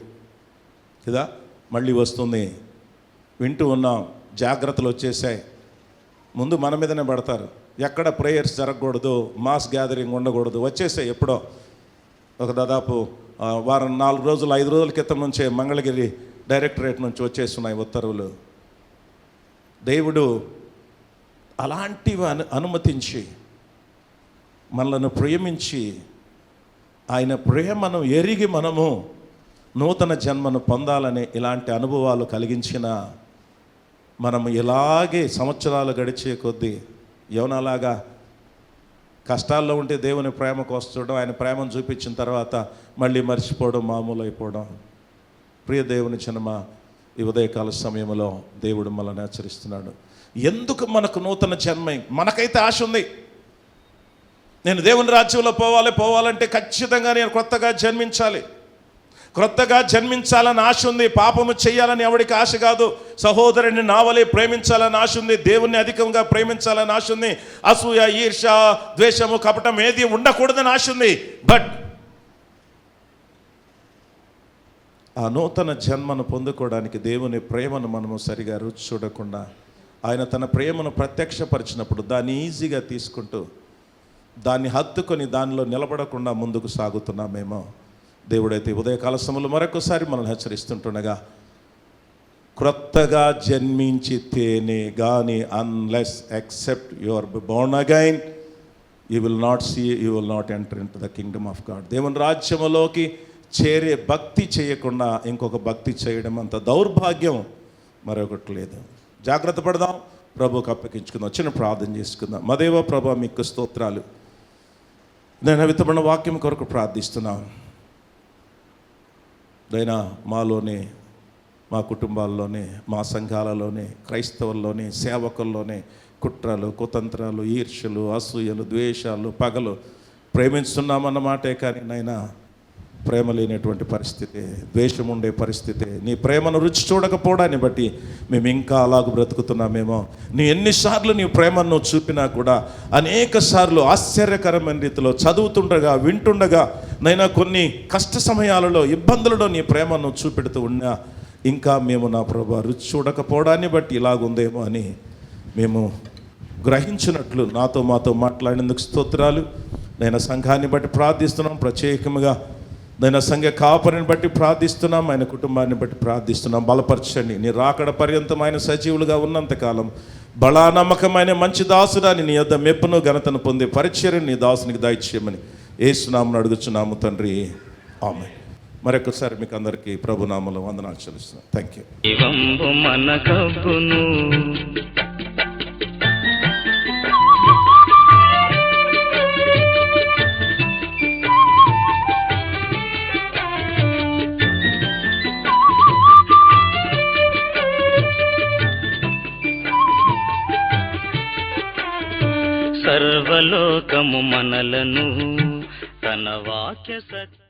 కదా, మళ్ళీ వస్తుంది. వింటూ ఉన్నాం, జాగ్రత్తలు వచ్చేసాయి. ముందు మన మీదనే పడతారు, ఎక్కడ ప్రేయర్స్ జరగకూడదు, మాస్ గ్యాదరింగ్ ఉండకూడదు. వచ్చేసాయి ఎప్పుడో ఒక దాదాపు వారం 4 రోజులు 5 రోజుల క్రితం నుంచే మంగళగిరి డైరెక్టరేట్ నుంచి వచ్చేస్తున్నాయి ఉత్తర్వులు. దేవుడు అలాంటివి అనుమతించి మనలను ప్రేమించి ఆయన ప్రేమను ఎరిగి మనము నూతన జన్మను పొందాలని ఇలాంటి అనుభవాలు కలిగించిన మనము ఇలాగే సంవత్సరాలు గడిచే కొద్దీ యవనలాగా కష్టాల్లో ఉంటే దేవుని ప్రేమకు వస్తుండడం, ఆయన ప్రేమను చూపించిన తర్వాత మళ్ళీ మర్చిపోవడం మామూలు అయిపోవడం. ప్రియ దేవుని జనమ, ఈ ఉదయకాల సమయంలో దేవుడు మనల్ని హెచ్చరిస్తున్నాడు. ఎందుకు మనకు నూతన జన్మ? మనకైతే ఆశ ఉంది, నేను దేవుని రాజ్యంలో పోవాలంటే ఖచ్చితంగా నేను క్రొత్తగా జన్మించాలని ఆశ ఉంది. పాపము చేయాలని ఎవడికి ఆశ కాదు. సహోదరుని నావలే ప్రేమించాలని ఆశ ఉంది. దేవుణ్ణి అధికంగా ప్రేమించాలని ఆశ ఉంది. అసూయ, ఈర్ష, ద్వేషము, కపటం ఏది ఉండకూడదని ఆశ ఉంది. బట్ ఆ నూతన జన్మను పొందుకోవడానికి దేవుని ప్రేమను మనము సరిగా రుచి చూడకుండా ఆయన తన ప్రేమను ప్రత్యక్షపరిచినప్పుడు దాన్ని ఈజీగా తీసుకుంటూ దాన్ని హత్తుకొని దానిలో నిలబడకుండా ముందుకు సాగుతున్నామేమో. దేవుడైతే ఉదయకాల సమయంలో మరొకసారి మనల్ని హెచ్చరిస్తుంటుండగా, క్రొత్తగా జన్మించితేనే కానీ unless except your Born again you will not enter in to the Kingdom of God. దేవుని రాజ్యములోకి చేరే భక్తి చేయకుండా ఇంకొక భక్తి చేయడం అంత దౌర్భాగ్యం మరొకటి లేదు. జాగ్రత్త పడదాం, ప్రభువుకు అప్పగించుకుందాం. చిన్న ప్రార్థన చేసుకుందాం. మదేవ ప్రభు, మీకు స్తోత్రాలు. నేను విత్తబడిన వాక్యం కొరకు ప్రార్థిస్తున్నాం. దైనా మాలోనే, మా కుటుంబాల్లోనే, మా సంఘాలలోనే, క్రైస్తవుల్లోనే, సేవకుల్లోనే కుట్రలు, కుతంత్రాలు, ఈర్ష్యలు, అసూయలు, ద్వేషాలు, పగలు ప్రేమిస్తున్నామన్నమాటే కానీ నైనా ప్రేమ లేనటువంటి పరిస్థితి, ద్వేషం ఉండే పరిస్థితి, నీ ప్రేమను రుచి చూడకపోవడాన్ని బట్టి మేము ఇంకా అలాగ బ్రతుకుతున్నామేమో. నీ ఎన్నిసార్లు నీ ప్రేమను చూపినా కూడా అనేక సార్లు ఆశ్చర్యకరమైన రీతిలో చదువుతుండగా, వింటుండగా నైనా కొన్ని కష్ట సమయాలలో, ఇబ్బందులలో నీ ప్రేమను చూపెడుతూ ఉన్నా ఇంకా మేము నా ప్రభు రుచి చూడకపోవడాన్ని బట్టి ఇలాగుందేమో అని మేము గ్రహించినట్లు మాతో మాట్లాడినందుకు స్తోత్రాలు. నేను సంఘాన్ని బట్టి ప్రార్థిస్తున్నాం, ప్రత్యేకంగా నేను సంఘ కాపరిని బట్టి ప్రార్థిస్తున్నాం, ఆయన కుటుంబాన్ని బట్టి ప్రార్థిస్తున్నాం. బలపరచండి. నీ రాకడ పర్యంతం ఆయన సజీవులుగా ఉన్నంతకాలం బలా నమ్మకమైన మంచి దాసుడాన్ని నీ యొద్ద మెప్పును ఘనతను పొందే పరిచర్యను నీ దాసునికి దయచేయమని యేసునామమున అడుగుచున్నాము తండ్రి, ఆమేన్. మరొకసారి మీకు అందరికీ ప్రభునామములో వందనాలు చెల్లిస్తున్నాను. Thank you. సర్వలోకము మనలను తన వాక్య సత్య